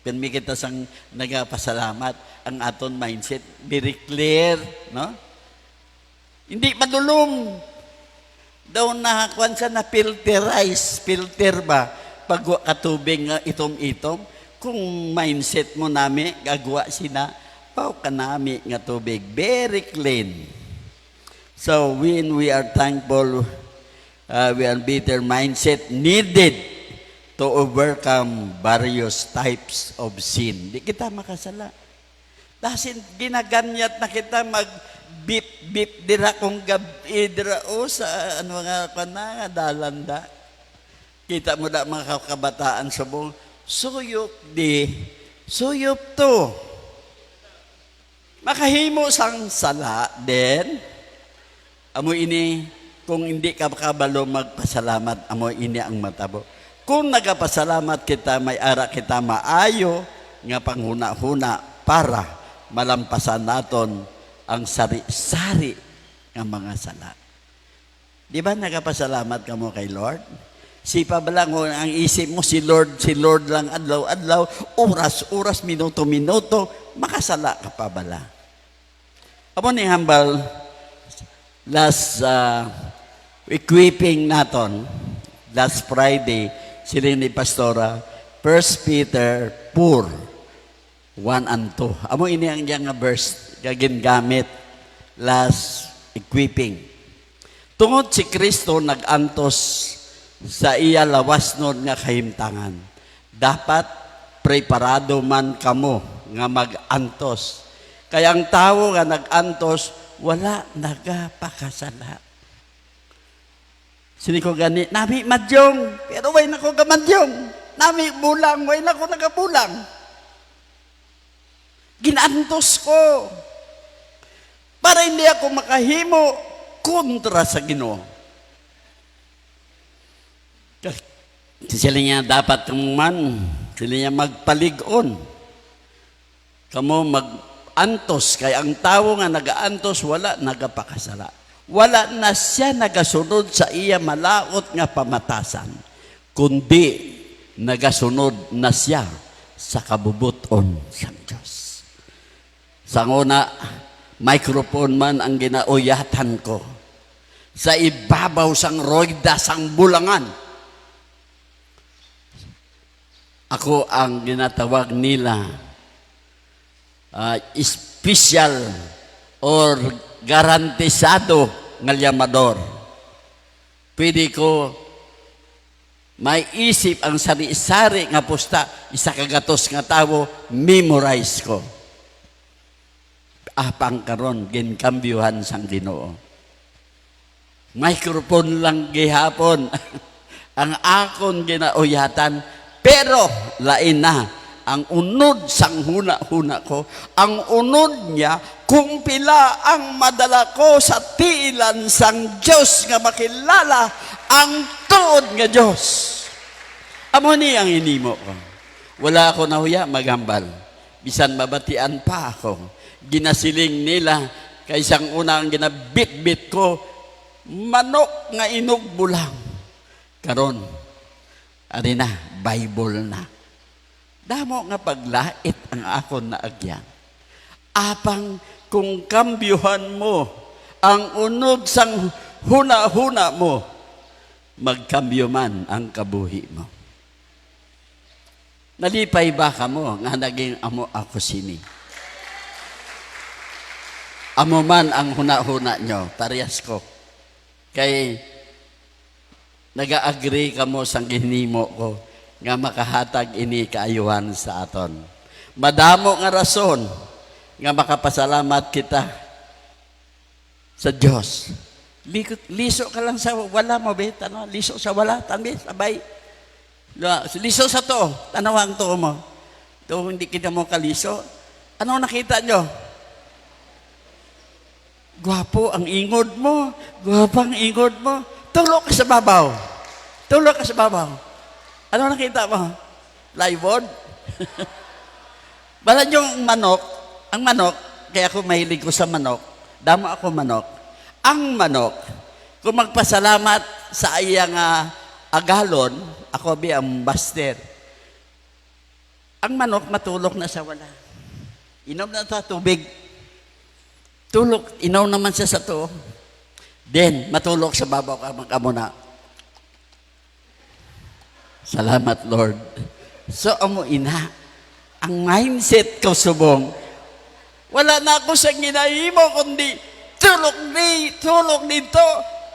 pinmi kita sang nagapasalamat, ang aton mindset, very clear, no? Hindi madulom. Daw na, kwan siya na filterize, filter ba? Pag katubig nga itom-itom, kung mindset mo nami, gagawa sina, pao ka nami nga tubig, very clean. So, when we are thankful, we are better mindset needed to overcome various types of sin. Di kita makasala. Dahil ginaganyat na kita mag-bip-bip dira kung gabi dira o sa ano nga pa dalanda. Kita mo na mga kabataan sa buong, suyop di, suyop to. Makahimo sang sala din. Amo ini, kung hindi ka kabalo magpasalamat, amo ini ang matabo. Kung nagapasalamat kita, may ara kita maayo, nga panghuna-huna para malampasan naton ang sari-sari ng mga sala. Di ba nagapasalamat ka mo kay Lord? Sipa ba lang ang isip mo, si Lord lang adlaw-adlaw, oras-oras, minuto-minuto, makasala ka pa bala. Amo ni hambal, last equipping naton, last Friday, sila ni Pastora, 1 Peter 4, 1 and 2. Amo ini ang yang verse, gagin gamit, last equipping. Tungod si Kristo nag-antos sa iya lawas nun nga kahimtangan. Dapat preparado man kamo nga mag-antos. Kaya ang tao nga nag-antos, wala nagapakasala. Sini ko gani, nami madyong, pero way na ko gamadyong. Nami bulang, way na ko nagabulang. Ginantos ko. Para hindi ako makahimo kontra sa Ginoo. Sila niya dapat man, sila niya magpalig-on. Kamo mag-antos, kaya ang tao nga nag-aantos, wala nagapakasala. Wala na siya nagasunod sa iya malaot nga pamatasan, kundi nagasunod na siya sa kabubuton sa Diyos. Sa una, microphone man ang ginauyatan ko. Sa ibabaw sang roida sang bulangan. Ako ang ginatawag nila special or garantisado nga llamador. Pwede ko may isip ang sari-sari nga pusta, isa kagatos nga tawo, memorize ko. Apang karon ginkambyuhan sang Ginoo. Microphone lang gihapon ang akon ginauyatan, pero lain na ang unod sang huna-huna ko. Ang unod niya, kung pila ang madala ko sa tiilan sang Diyos nga makilala ang tuod nga Diyos. Amo ni ang inimo ko. Wala ako nahuya maghambal. Bisan mabatian pa ako. Ginasiling nila kaysang una ang ginabit-bit ko, manok nga inog bulang. Karon, ari na, Bible na. Damo nga paglait ang akon na agyan. Apang kung kambyuhan mo ang unod sang huna-huna mo, magkambyo man ang kabuhi mo. Nalipay ba ka mo nga naging amo ako sini? Amo man ang huna-huna nyo, parehas ko. Kay naga-agree ka mo sang ginimo ko nga makahatag ini kaayuhan sa aton. Madamo nga rason nga makapasalamat kita sa Diyos. Liso ka lang sa wala mo, be. Tano, liso sa wala, tanbi, sabay. Liso sa to, tanawa ang to mo. To, hindi kita mo kaliso. Ano nakita nyo? Gwapo ang ingod mo. Gwapo ang ingod mo. Tulog ka sa babaw. Tulog ka sa babaw. Ano nakita mo? Livod? Balan yung manok, ang manok, kaya ako mahilig ko sa manok, damo ako manok. Ang manok, kung magpasalamat sa iyang agalon, ako bi ang baster. Ang manok matulog na sa wala. Inom na sa tubig. Tulog, inaw naman siya sa to. Then, matulog sa babaw ka magkamuna. Salamat, Lord. So, amo ina, ang mindset ko subong, wala na ako sa ginahimo, kundi tulog dito,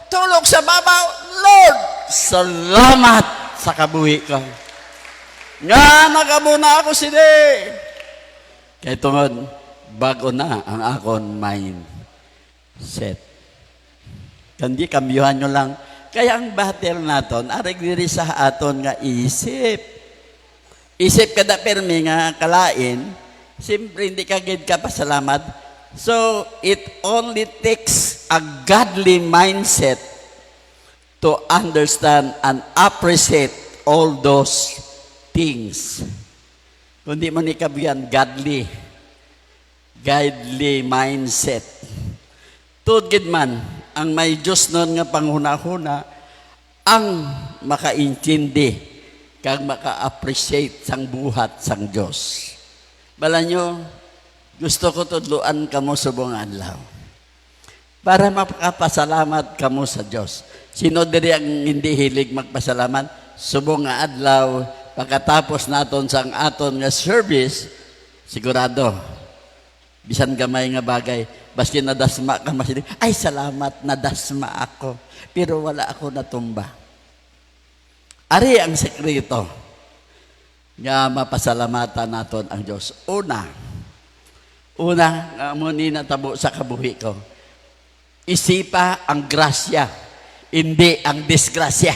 tulog sa babaw. Lord, salamat sa kabuhi ko. Nga nakamuna ako sila. Kaya tungod, bago na ang akon mindset. Kandi kambyuhan nyo lang. Kaya ang battle naton, arig diri sa aton nga isip. Isip ka na permi nga kalain, siyempre hindi ka gid ka pasalamat. So, it only takes a godly mindset to understand and appreciate all those things. Kundi mo ni kabyan, godly mindset. Tudgid man, ang may Diyos nun nga panghuna-huna, ang makaintindi, kag maka-appreciate sang buhat sang Diyos. Bala nyo, gusto ko tudluan kamo subong adlaw. Para makapasalamat kamo sa Diyos. Sino diri ang hindi hilig magpasalamat? Subong nga adlaw, pagkatapos naton sang aton nga service, sigurado, bisan gamay nga bagay, baski nadasma ka masilig, ay salamat, nadasma ako. Pero wala ako natumba. Ari ang sekreto nga mapasalamatan naton ang Diyos. Una, nga muni natabo sa kabuhi ko, isipa ang grasya, hindi ang disgrasya.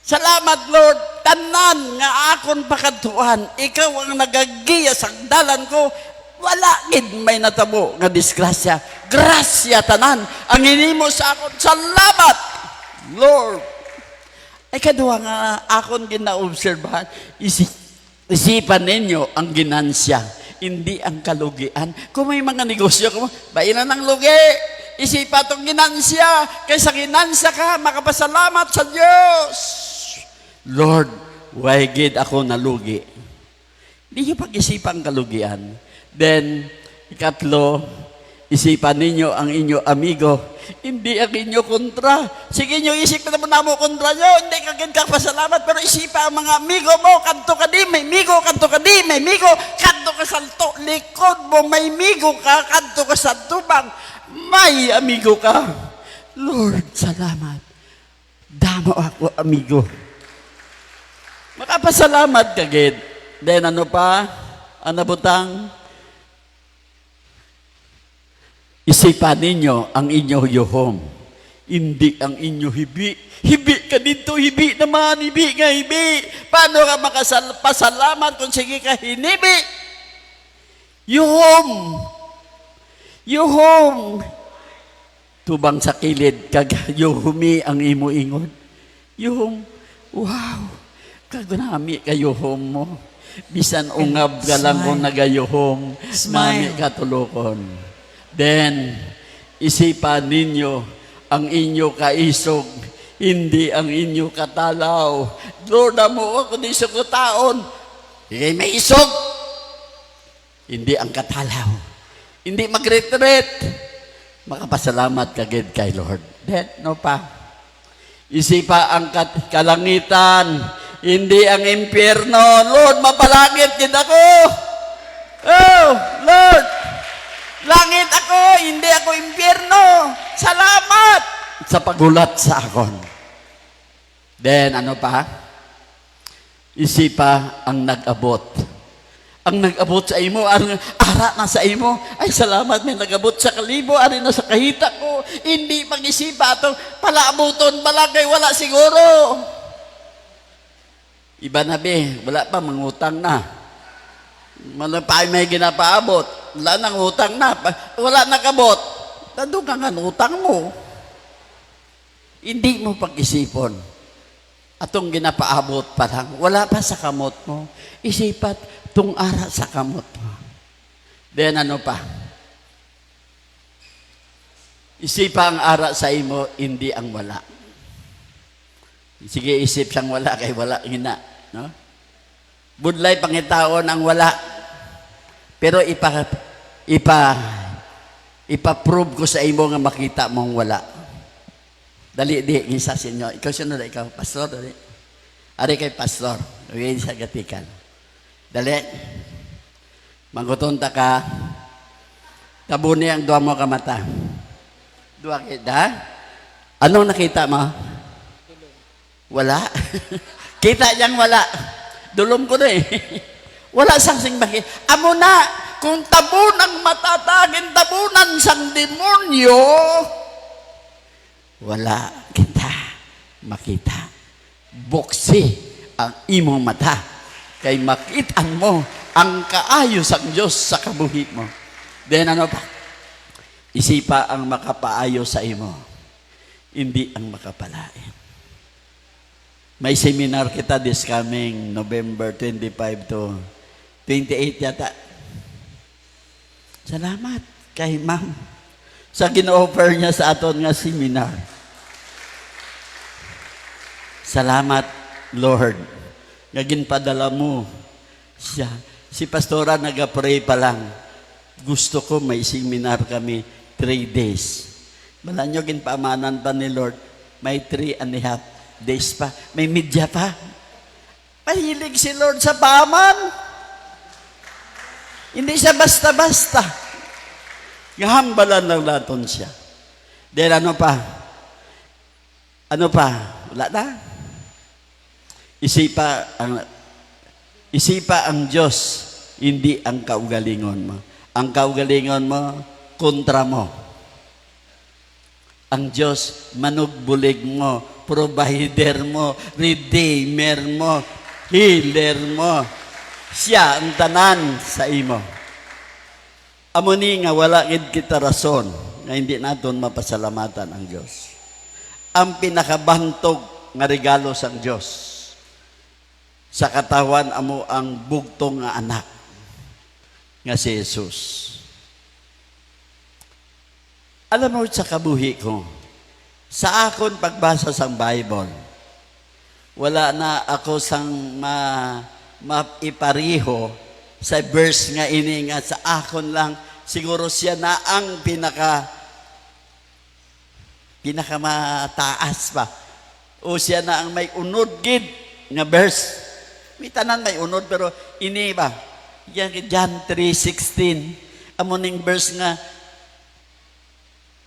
Salamat, Lord, tanan nga akon pakadtuan, ikaw ang nagagiya sa dalan ko, wala gid may natabo nga disgrasya. Grasya tanan ang hinimo sa akon. Salamat, Lord. Ay kaduwa nga akon ginaobserbahan, isipan ninyo ang ginansya, hindi ang kalugian. Kung may mga negosyo ko, bailan ng lugi, isipa tong ginansya, kaysa ginansya ka, makapasalamat sa Diyos. Lord, why gid ako nalugi? Hindi nyo pag-isipan kalugian. Then, ikatlo, isipan ninyo ang inyo amigo, hindi ang inyo kontra. Sige nyo, isip na naman mo kontra nyo, hindi ka pasalamat, pero isipa ang mga amigo mo, kanto ka di, may migo, kanto ka di, may migo, kanto ka sa likod mo, may migo ka, kanto ka sa tubang, may amigo ka. Lord, salamat. Damo ako, amigo. Makapasalamat ka, gid. Then ano pa? Ano butang? Isipan ninyo ang inyo yuhom, hindi ang inyo hibi. Hibi ka dito, hibi naman, hibi nga hibi. Paano ka makapasalamat kung sige ka hinibi? Yuhom. Yuhom. Tubang sa kilid, kag yuhumi ang imo ingon. Yuhom, wow, kagunami ka yuhom mo. Bisan ungab ka lang kung nagayuhom, nami katulokon. Then, isipan ninyo ang inyo kaisog, hindi ang inyo katalaw. Lord, mo ako di sa kutaon. Hindi may isog. Hindi ang katalaw. Hindi mag-retreat. Makapasalamat kagid kay Lord. Then, no pa. Isipa ang kalangitan, hindi ang impyerno. Lord, mapalangit din ako. Oh, Lord. Langit ako, hindi ako impyerno. Salamat sa pagulat sa akon. Then, ano pa? Isipa ang nag-abot. ang nag-abot sa imo, ang ara na sa imo. Ay, salamat, may nag-abot sa kalibo, ari na sa kahita ko. Hindi pag-isipa itong palaabuton, balagay, wala siguro. Iba na be, wala pa, mangutang na. Pa may ginapaabot, wala nang utang na, wala nakabot. Tando ka nga, utang mo. Hindi mo pag-isipon. Atong ginapaabot pa lang, wala pa sa kamot mo. Isipat, tung ara sa kamot mo. Then ano pa? Isipa ang ara sa imo, hindi ang wala. Sige, isip siyang wala, kay wala hina. No? Budlay pangitaon ang wala. Pero ipa-prove ko sa imo nga makita mong wala. Dali, isa sa inyo. Ikaw sino na ikaw? Pastor, dali. Ari kay pastor. Uwi sa gatikan. Dali. Manggutunta ka. Tabuni ang duwa mo ka mata. Duwa kita. Anong nakita mo? Wala. Kita niyang wala. Dulom ko na eh. Wala sangsing bakit. Amo na, kung tabunang matatagin, tabunan sang demonyo, wala kita makita. Buksi ang imong mata. Kay makitaan mo ang kaayos ang Diyos sa kabuhi mo. Then ano pa? Isipa ang makapaayos sa imo. Hindi ang makapalain. May seminar kita this coming November 25 to 28 yata. Salamat kay ma'am sa gino-offer niya sa aton nga seminar. Salamat, Lord. Nga ginpadala mo siya. Si pastora nag-pray pa lang. Gusto ko may seminar kami 3 days. Wala nyo ginpaamanan pa ni Lord. May 3.5 days pa. May media pa. Mahilig si Lord sa paman. Hindi siya basta-basta. Gahambalan lang natin siya. Then ano pa? Ano pa? Wala na. Isipa ang Diyos, hindi ang kaugalingon mo. Ang kaugalingon mo, kontra mo. Ang Diyos, manugbulig mo, provider mo, redeemer mo, healer mo. Siya ang tanan sa imo. Amo ni nga wala gid kita rason nga hindi naton mapasalamatan ang Diyos. Ang pinakabantog nga regalo sang Diyos sa katawan amo ang bugtong nga anak nga si Jesus. Alam mo sa kabuhi ko, sa akon pagbasa sang Bible, wala na ako sang maipariho sa verse nga ini nga sa akon lang, siguro siya na ang pinakamataas pa. O siya na ang may unod gid nga verse. May tanan may unod, pero ini ba? John 3:16. Amo ning verse nga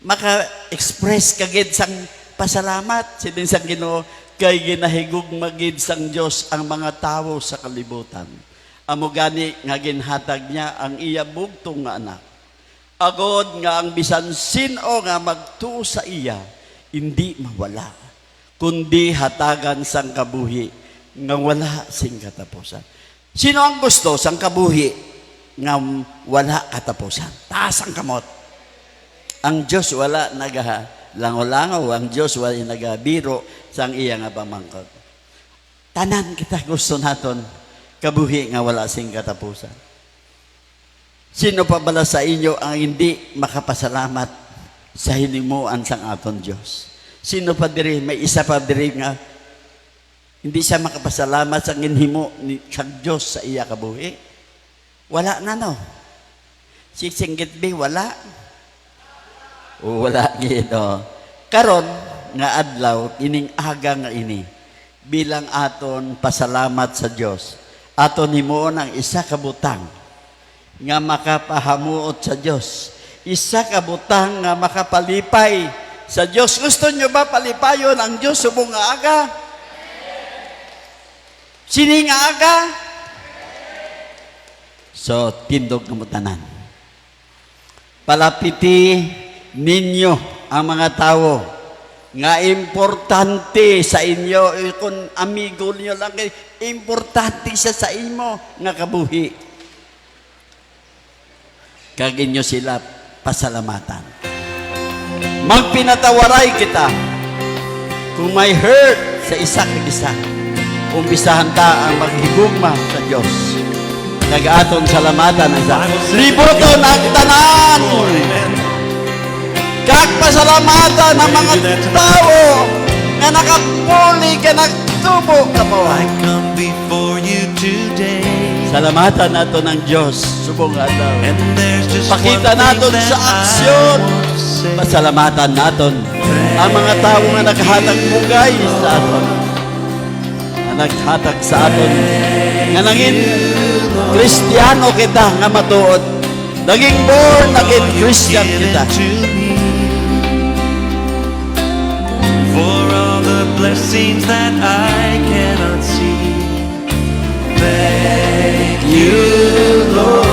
maka-express kagid sang pasalamat. Sidin sang Ginoo, kay ginahigug magid sang Dios ang mga tawo sa kalibutan. Amo gani nga ginhatag niya ang iya bugtong nga anak. Agod nga ang bisan sino nga magtuo sa iya, hindi mawala, kundi hatagan sang kabuhi nga wala sing katapusan. Sino ang gusto sang kabuhi nga wala katapusan? Taas ang kamot. Ang Diyos wala nagalangaw-langaw, ang Diyos wala nagabiro sang iya nga pamangkot. Tanan kita gusto naton kabuhi nga wala sing katapusan. Sino pa bala sa inyo ang hindi makapasalamat sa hinimuan sang aton Diyos? Sino pa diri, may isa pa diri nga hindi siya makapasalamat sa ginhimo ni Diyos sa iya kabuhi? Wala na no. Si Singgit B, wala. O wala gito. Karon nga adlaw, ining aga nga ini, bilang aton pasalamat sa Diyos, aton himuon ang isa ka butang nga makapahamuot sa Diyos. Isa ka butang nga makapalipay sa Diyos. Gusto nyo ba palipayon ang Diyos subong nga aga? Sini nga aga? So, tindog ng mutanan. Palapiti ninyo ang mga tao nga importante sa inyo. Kung amigo niyo lang, importante siya sa imo nga kabuhi. Kag inyo sila pasalamatan. Magpinatawaray kita kung may hurt sa isa kag isa. Umpisahan ta ang maghigugma sa Dios. Nag-aton salamatan ang sa liboton ang tanan. Kag pasalamatan ang mga tao nga nakapuli ka nagtubo ka mo.
I come before you today,
Salamatan nato ng Diyos. Subong adlaw.
and there's just
Pakita
one thing
naton
that
sa
I
aksyon.
want to say.
Pasalamatan naton ang mga tao nga naghatag mugay sa aton. Nga naghatag sa aton. Nga nangin Kristiyano kita nga matuod. Naging born again Christian kita.
To me, for all the blessings that I cannot see. Thank
You, Lord.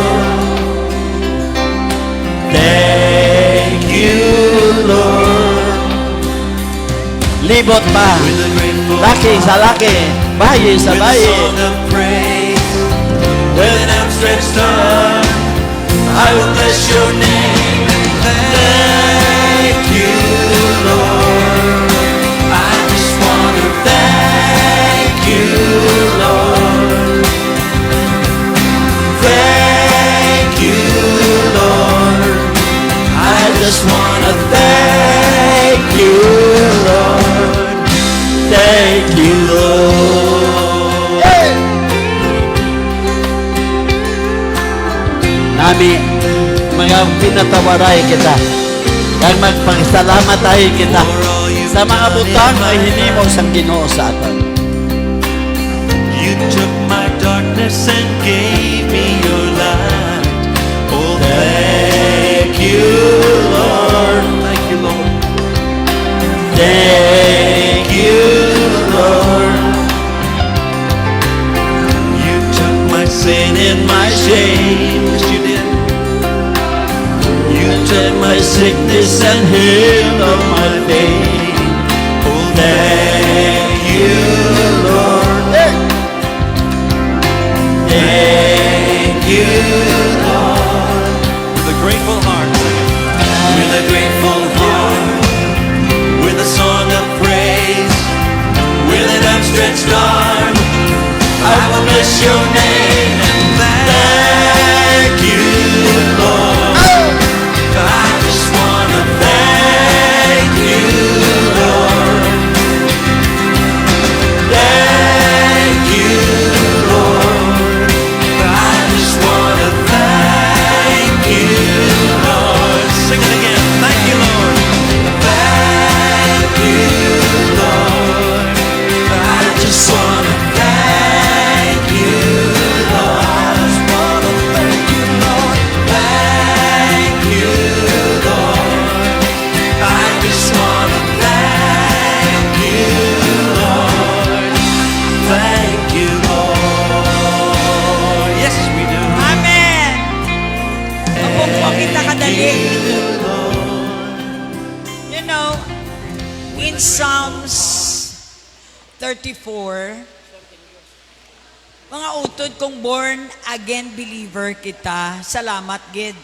Thank you, Lord. Libot pa.
with a grateful
Laki sa laki. Bayi sa
with a
bayi.
song of praise, with an outstretched arm, I will bless your name and thank you, Lord. I just want to thank you, Lord. Thank you, Lord. I just want to thank you, Lord.
Thank you, Lord. Nami, mga pinatawaray kita. Kag magpasalamat tayo kita sa mga butang na hinimo sang Ginoo sa aton.
You took my darkness and gave me your light. Oh, thank you, Lord. Thank you, Lord.
Thank you, Lord.
You took my sin and my shame. Yes, you did. You took my sickness and healed all my pain. Oh, thank you, Lord. Thank you, Lord. With a grateful heart, with a grateful heart, with a song of praise, with an outstretched arm, I will bless your name and thank you, Lord. I just want to thank you, Lord. Thank you, Lord. I just want to thank you, Lord. Sing it again. Thank you, Lord. Thank you, Lord. I just want to thank you, Lord. I just want to thank you, Lord. Thank you, Lord. I just want to thank you, Lord. Thank you, Lord. Yes, we do.
Amen! Kapag po kita kadali. You know, in Psalms 34, mga utod kong born again believer kita. Salamat, Gid.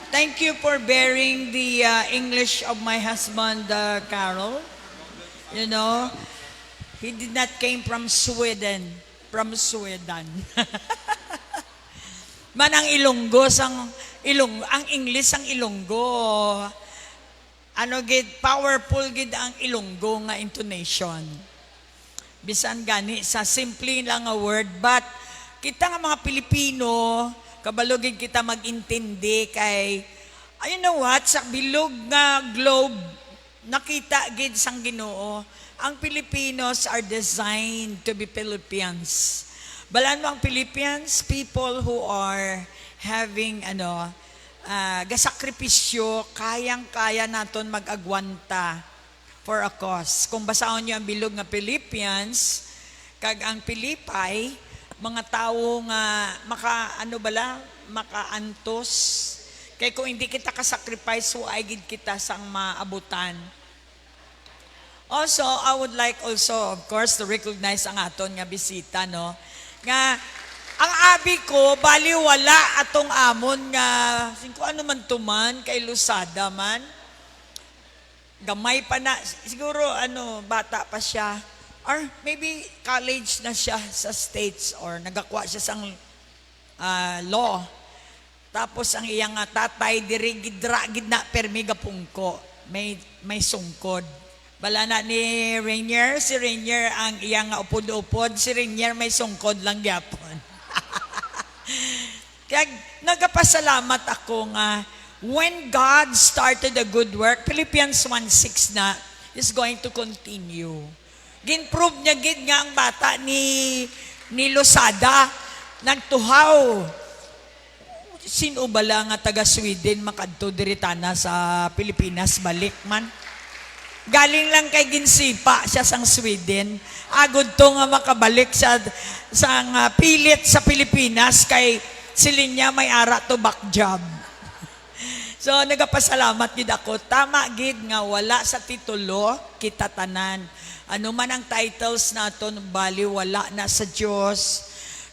Thank you for bearing the English of my husband, Carol. You know, he did not came from Sweden. From Sweden. Man ang Ilonggo ang English ang Ilonggo. Ano gid powerful gid ang Ilonggo nga intonation. Bisan gani sa simple lang nga word, but kita nga mga Pilipino kabalo gid kita magintindi kay you know what, sa bilog nga globe nakita gid sang Ginoo ang Filipinos are designed to be Philippines. Balan mo ang Philippines, people who are having gasakripisyo, kayang-kaya naton mag-agwanta for a cause. Kung basahon niyo ang bilog nga Philippians, kag ang Pilipay, mga tao nga makaantos. Kaya kung hindi kita ka-sacrifice, so ay gid kita sang maabutan. Also, I would like also, of course, to recognize ang aton nga bisita, no? Nga, ang abi ko, baliwala atong amon nga, kung ano man tuman, kay Lusada man. Gamay pa na, siguro, bata pa siya. Or maybe college na siya sa States or nagakuha siya sang law. Tapos ang iyang tatay, diri gid na permiga pungko. May sungkod. Bala na ni Rainier, si Rainier ang iyang upod-upod, si Rainier may sungkod lang gyapon. Kaya nagapasalamat ako nga, when God started a good work, Philippians 1:6 na, is going to continue. Ginprove niya gid nga ang bata ni Lusada, nagtuhaw. Sino bala nga taga Sweden makadto diritana sa Pilipinas balik man? Galing lang kay ginsipa siya sang Sweden. Agud to nga makabalik sa pilit sa Pilipinas kay silinya may ara to back job. So nagapasalamat gid ako. Tama gid nga wala sa titulo kita tanan. Ano man ang titles naton bali wala na sa Dios.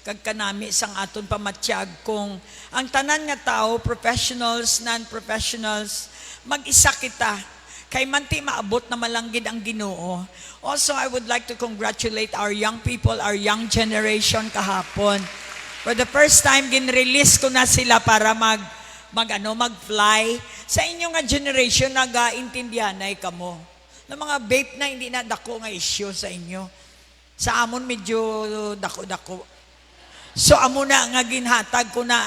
Kag kanami sang aton pamatyag kung ang tanan nga tao, professionals, non-professionals, mag-isa kita. Kay manti maabot na malanggid ang Ginoo. Also, I would like to congratulate our young people, our young generation kahapon. For the first time, gin-release ko na sila para mag-fly. Sa inyong nga generation, nag-intindihan na kamo. Na mga vape na hindi na dako nga issue sa inyo. Sa amon medyo dako-dako. So amo na nga ginhatag ko na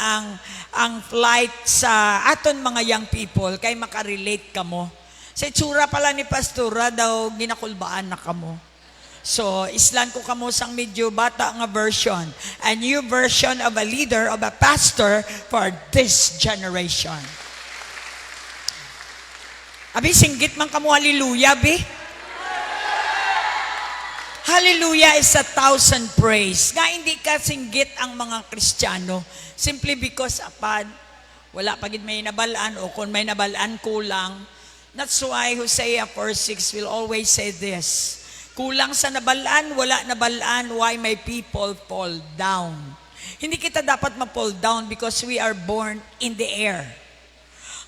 ang flight sa aton mga young people kay makarelate kamo. Sa itsura pala ni Pastora daw ginakulbaan na kamo. So islan ko kamo sang medyo bata nga version. A new version of a leader, of a pastor for this generation. Abi, singgit man kamo hallelujah, bi? Hallelujah is 1,000 praise. Nga hindi ka singgit ang mga Kristiyano simply because wala pagid may nabalaan o kung may nabalaan kulang. That's why Hosea 4:6 will always say this. Kulang sa nabalaan, wala nabalaan, why my people fall down. Hindi kita dapat ma-fall down because we are born in the air.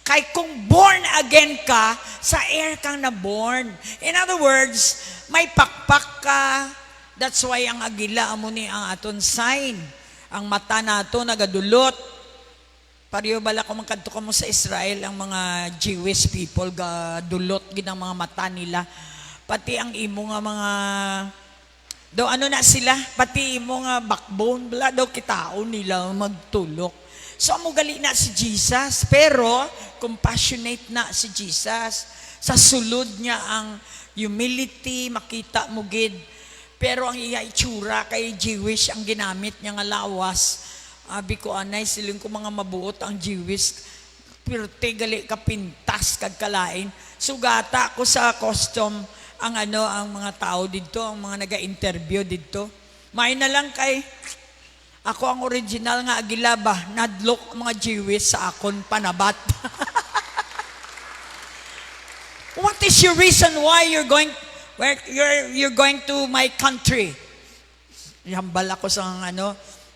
Kay kung born again ka, sa air kang na-born. In other words, may pakpak ka. That's why ang agila amo ni ang aton sign. Ang mata nato nagadulot. Pariyo bala ko magkadto kamo sa Israel ang mga Jewish people gadulot gid ang mga mata nila. Pati ang imo nga mga sila, pati imo nga backbone bala daw kitaon nila magtulok. So amo gali na si Jesus, pero compassionate na si Jesus. Sa sulod niya ang humility, makita mo gid. Pero ang iya itsura kay Jewish ang ginamit niya nga lawas. Abi ko anay siling ko mga mabuot ang Jewish. Pero gali kapintas kag kalain. Sugata ko sa custom ang mga tao dito, ang mga naga-interview dito. May na lang kay ako ang original nga agila ba, nadlok mga Jewish sa akon panabat. What is your reason why you're going to my country? Ihambal ako sa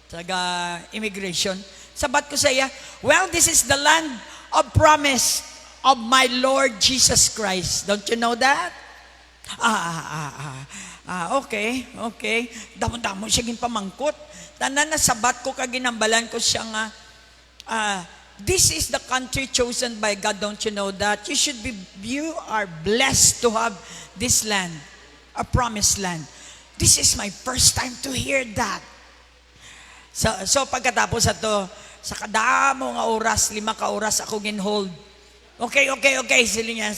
taga immigration. Sabat ko sa iya, well, this is the land of promise of my Lord Jesus Christ. Don't you know that? Okay. Damo-damo siya ginpamangkot. Tanan na sabat ko kaginambalan ko siya nga, this is the country chosen by God. Don't you know that? You are blessed to have this land, a promised land. This is my first time to hear that. So pagkatapos ato, sa kadamo nga oras, 5 ka oras ako ginhold. Okay, sili niya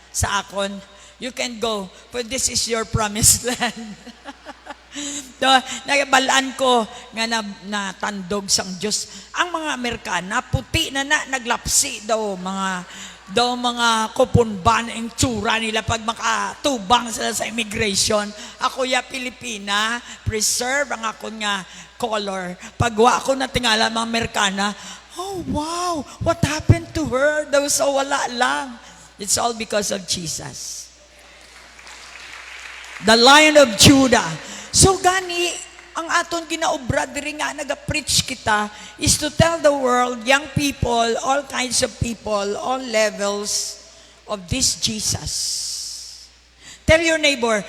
sa akon. You can go, for this is your promised land. So, nagabalaan ko nga natandog sang Diyos. Ang mga Amerikana, puti na naglapsi daw, mga daw mga kupunban ang tsura nila pag makatubang sila sa immigration. Ako ya Pilipina, preserve ang ako nga color. Pagwa ako na tingala mga Amerikana, oh wow, what happened to her? Daw sa wala lang. It's all because of Jesus. The Lion of Judah. So gani, ang aton ginaobra diri nga naga-preach kita is to tell the world, young people, all kinds of people, all levels of this Jesus. Tell your neighbor,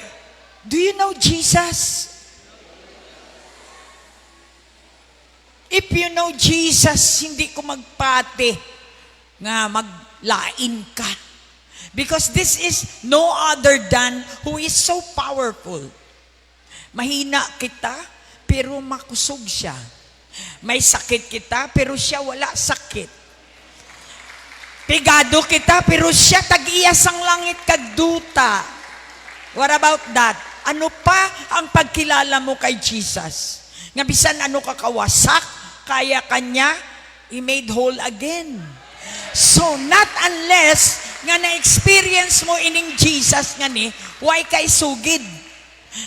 do you know Jesus? If you know Jesus, hindi ko magpati nga maglain ka. Because this is no other than who is so powerful. Mahina kita, pero makusog siya. May sakit kita, pero siya wala sakit. Pigado kita, pero siya tag-iyas ang langit kagduta. What about that? Ano pa ang pagkilala mo kay Jesus? Nga bisan ano kakawasak, kaya kanya, i-made whole again. So, not unless nga na-experience mo ining Jesus nga ni, why kay sugid?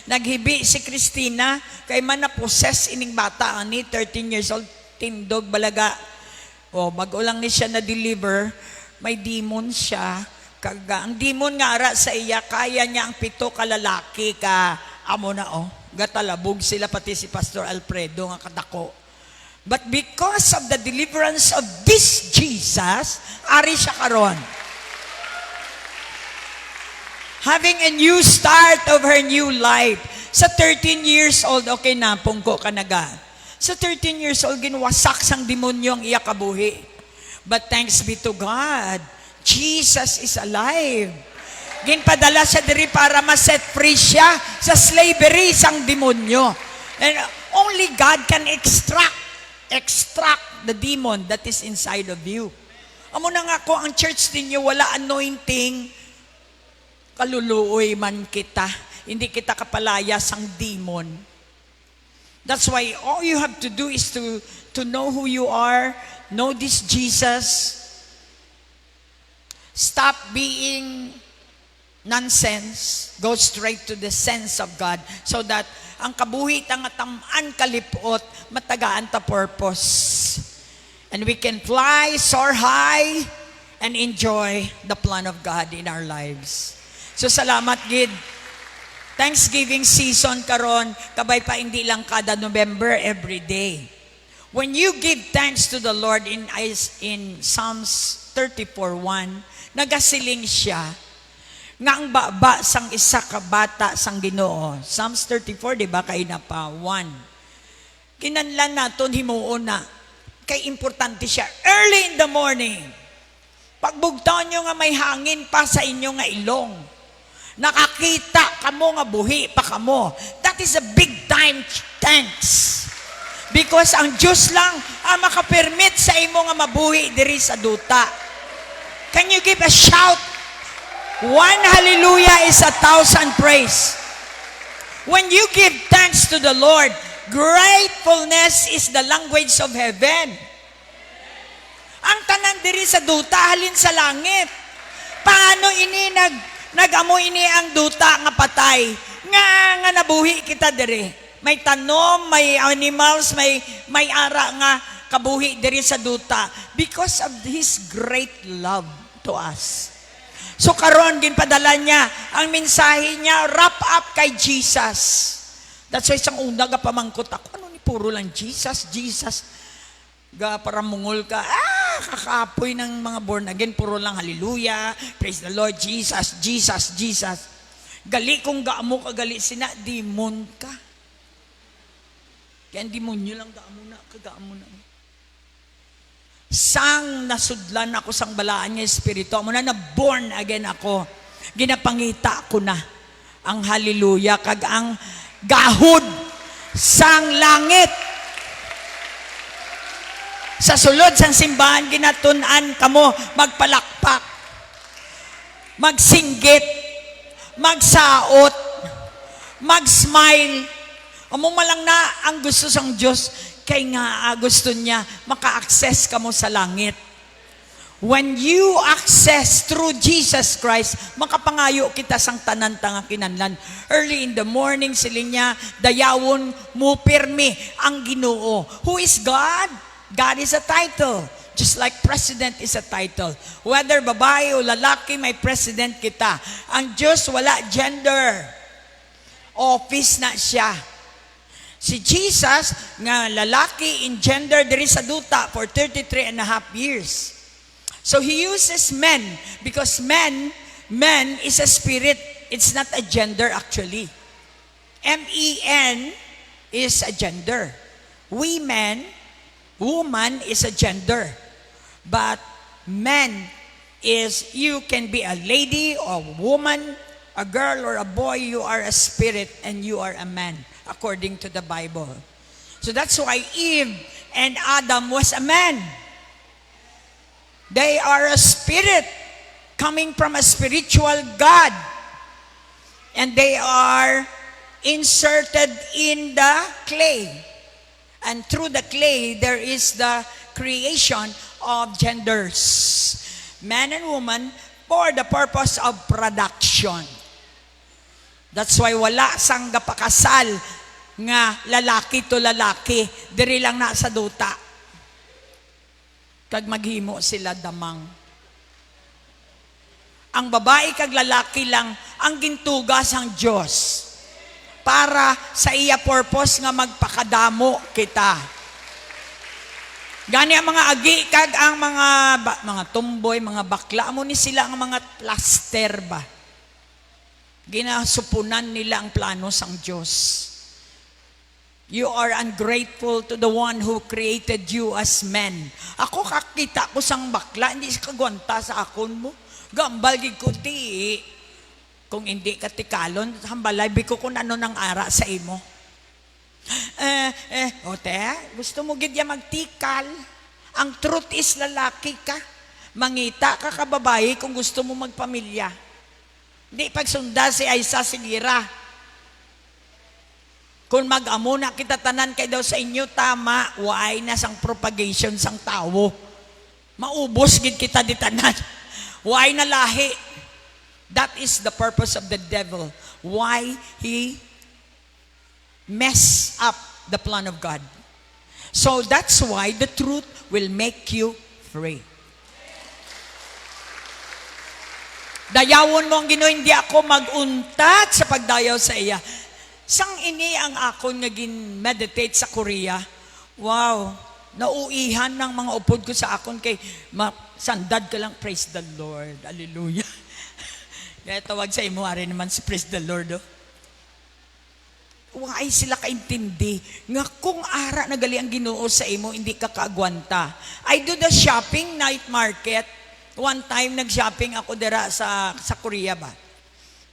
Naghibi si Christina, kay man na-possess ining bata, ani, 13 years old, tindog, balaga. O, bago lang ni siya na-deliver, may demon siya. Ang demon nga ara sa iya, kaya niya ang 7 kalalaki ka, amo na gatalabog sila, pati si Pastor Alfredo nga kadako. But because of the deliverance of this Jesus, ari siya karon. Having a new start of her new life. Sa 13 years old, okay na, pungko ka naga. Sa 13 years old, ginwasak sang demonyo ang iya kabuhi. But thanks be to God, Jesus is alive. Ginpadala siya diri para ma-set free siya sa slavery sang demonyo. And only God can extract the demon that is inside of you. Amo na nga ko, ang church ninyo wala anointing, kaluluoy man kita. Hindi kita kapalaya sang demon. That's why all you have to do is to know who you are, know this Jesus. Stop being nonsense. Go straight to the sense of God so that ang kabuhit ang atamaan kalipot, matagaan ta purpose. And we can fly, soar high, and enjoy the plan of God in our lives. So salamat gid. Thanksgiving season karon, kabay pa hindi lang kada November, every day. When you give thanks to the Lord in Psalms 34:1, nagasiling siya nga ang baba sang isa ka bata sang Ginoo. Psalms 34, di ba, kay na pa 1. Kinanlan naton himuon na kay importante siya early in the morning. Pagbugtaon nyo nga may hangin pa sa inyo nga ilong, nakakita kamo nga buhi pa kamo, that is a big time thanks. Because ang Diyos lang ang makapermit sa imo nga mabuhi diri sa duta. Can you give a shout? One hallelujah is 1,000 praise. When you give thanks to the Lord, gratefulness is the language of heaven. Ang tanan diri sa duta halin sa langit. Paano ini nag-amo ini ang duta nga patay? Nga nabuhi kita diri. May tanom, may animals, may ara nga kabuhi diri sa duta because of His great love to us. So karon ginpadala niya ang mensahe niya, wrap up kay Jesus. That's why isang una ga pamangkot ako, ano ni puro lang Jesus, Jesus. Ga para mungol ka, kakapoy ng mga born again, puro lang hallelujah, praise the Lord, Jesus, Jesus, Jesus. Gali kung gaamo ka gali sina, demon ka. Kaya demonyo lang gaamo na, kagaamo na. Sang nasudlan ako sang balaan niya espiritu, amo na born again ako. Ginapangita ko na ang hallelujah kag ang gahod sang langit. Sa sulod sang simbahan ginatun-an kamo magpalakpak, magsinggit, magsaot, mag-smile. Amo malang na ang gusto sang Diyos. Kay nga gusto niya maka-access ka mo sa langit. When you access through Jesus Christ, makapangayo kita sang tanan tanga kinanlan. Early in the morning, silinya, dayawon mo pirmi ang Ginoo. Who is God? God is a title. Just like president is a title. Whether babae o lalaki, may president kita. Ang Diyos wala gender. Office na siya. Si Jesus, nga lalaki in gender, diri sa duta for 33 and a half years. So He uses men because man is a spirit. It's not a gender actually. M-E-N is a gender. Woman is a gender. But man is, you can be a lady or a woman, a girl or a boy, you are a spirit and you are a man, according to the Bible. So that's why Eve and Adam was a man. They are a spirit coming from a spiritual God. And they are inserted in the clay. And through the clay, there is the creation of genders. Man and woman for the purpose of production. That's why wala sang gapakasal nga lalaki to lalaki. Diri lang na sa duta. Kag maghimo sila damang. Ang babae kag lalaki lang ang gintugas ang Diyos para sa iya purpose nga magpakadamo kita. Gani ang mga agi kag ang mga tumboy, mga bakla mo ni sila ang mga plaster ba. Ginasupunan nila ang plano sang Diyos. You are ungrateful to the one who created you as men. Ako kakita ko sang bakla, hindi ka kagwanta sa akon mo. Gambal gid ko ti. Kung hindi ka tikalon, hambalay biko kung ano nang ara sa imo. Ote, gusto mo gid ya magtikal. Ang truth is lalaki ka. Mangita ka kababae kung gusto mo magpamilya. Hindi pagsunda si Aisa Sigira. Kung mag-amo na kita tanan kay daw sa inyo, tama, why na sang propagation sang tawo. Maubos gid kita di tanan. Why na lahi? That is the purpose of the devil. Why he mess up the plan of God. So that's why the truth will make you free. Dayawon mo ang Ginoo, hindi ako mag-untat sa pagdayaw sa iya. Sang ini ang akon nga gin-meditate sa Korea. Wow, nauihan ng mga upod ko sa akon kay sandad ka lang, praise the Lord. Hallelujah. Kaya tawag sa imo ari naman si praise the Lord. Why sila kaintindi nga kung ara nagali ang Ginoo sa imo, hindi ka kaagwanta. I do the shopping night market. One time nag-shopping ako dira sa Korea ba.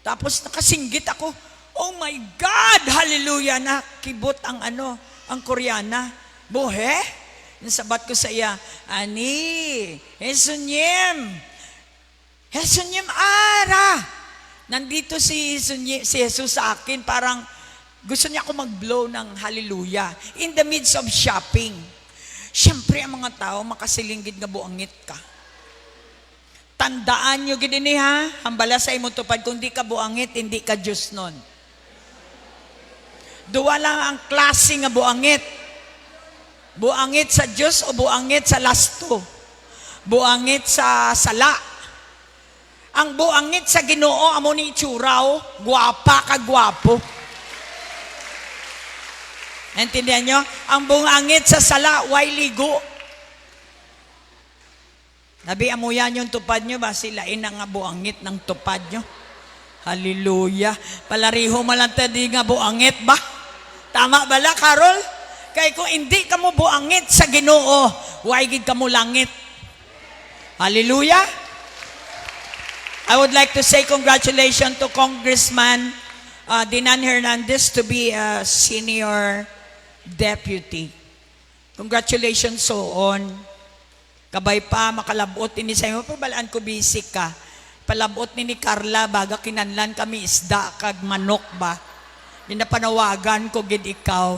Tapos nakasinggit ako. Oh my God! Hallelujah! Nakibot ang ang Koreana. Buhe? Nasabat ko sa iya, Ani, Hesunyem ara! Nandito si Jesus sa akin, parang gusto niya ako mag-blow ng hallelujah in the midst of shopping. Siyempre, ang mga tao, makasilingid nga buangit ka. Tandaan nyo gini ha, hambala sa imo tupad, kung di ka buangit, hindi ka Diyos nun. Duwa lang ang klase nga buangit. Buangit sa Diyos o buangit sa lasto. Buangit sa sala. Ang buangit sa Ginoo amo ni itsuraw, gwapa ka gwapo. Naintindihan nyo? Ang buangit sa sala, way ligo. Nabi amo yan yung tupad nyo ba? Silain ang nga buangit ng tupad nyo. Hallelujah. Palariho malanta di nga buangit ba? Tama bala, Carol? Kaya kung hindi ka mo buangit sa Ginoo, waigid ka mo langit. Hallelujah. I would like to say congratulations to Congressman Dinan Hernandez to be a senior deputy. Congratulations so on. Kabay pa, makalabot ini sa iyo. Pabalaan ko busy ka. Palabot ni Carla, baga kinanlan kami isda kag manok ba. Pinapanawagan ko gid ikaw.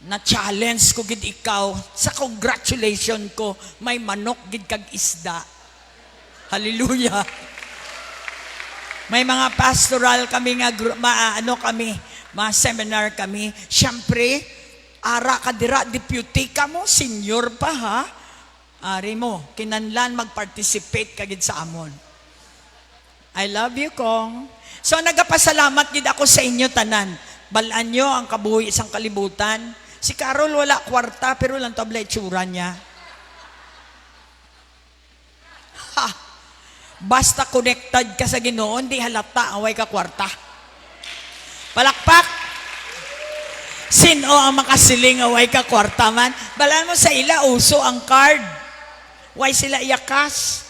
Na-challenge ko gid ikaw. Sa congratulation ko, may manok gid kag isda. Hallelujah. May mga pastoral kami nga, mga seminar kami. Siyempre, ara ka dira, deputy ka mo, senior pa ha. Ari mo, kinanlan mag-participate ka gid sa amon. I love you, Kong. So, nagapasalamat gid ako sa inyo tanan. Balaan nyo ang kabuhi isang kalibutan. Si Carol wala kwarta, pero lang tabla itsura niya. Ha! Basta connected ka sa Ginoo, di halata away ka kwarta. Palakpak! Sino ang makasiling away ka kwarta man? Balaan mo sa ila, uso ang card. Why sila iyakas?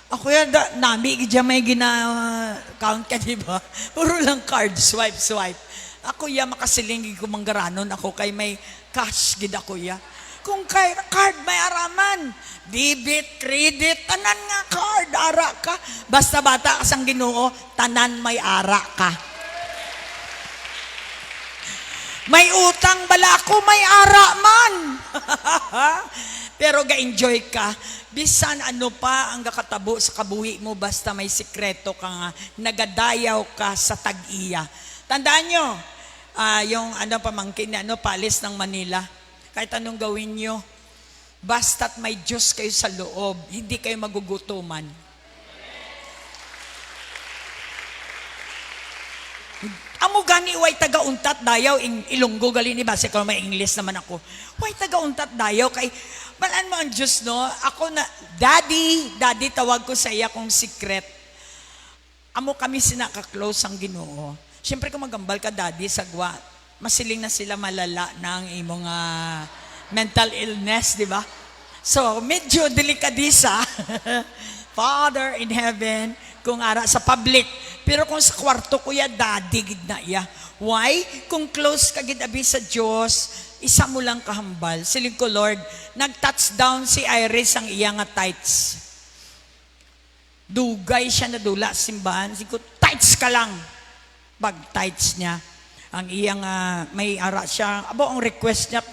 Ako yan, nami, gidya may gina-count ka, diba? Puro lang card, swipe. Ako ya makasiling ko manggaranon ako kay may cash gid ako ya. Kung kay card may araman, debit, credit, tanan nga card, ara ka. Basta bata ka sang Ginoo, tanan may ara ka. May utang bala ako, may ara man. Pero ga-enjoy ka. Bisan ano pa ang gakatabo sa kabuhi mo, basta may sikreto ka nga, nagadayaw ka sa tag-iya. Tandaan nyo, yung pamangkin na palis ng Manila, kahit anong gawin nyo, basta't may Diyos kayo sa loob, hindi kayo magugutuman. Amo gani way taga-untat dayaw Ilonggo gali ni base ko may English naman ako. Way taga-untat dayaw kay balaan mo ang Diyos no. Ako na daddy tawag ko sa iya kong secret. Amo kami sinaka-close ang Ginoo. Siyempre kung magambal ka daddy sagwa, masiling na sila malala ng imong mental illness, di ba? So medyo delikadisa. Father in heaven, kung ara sa public. Pero kung sa kwarto ko ya, daddy gid na iya. Why? Kung close ka gid abi sa Dios, isa mo lang kahambal. Siling ko, Lord, nag-touchdown si Iris ang iya nga tights. Dugay siya na dula simbahan. Siling ko, tights ka lang. Pag tights niya. Ang iyang may ara siya. Abo ang request niya,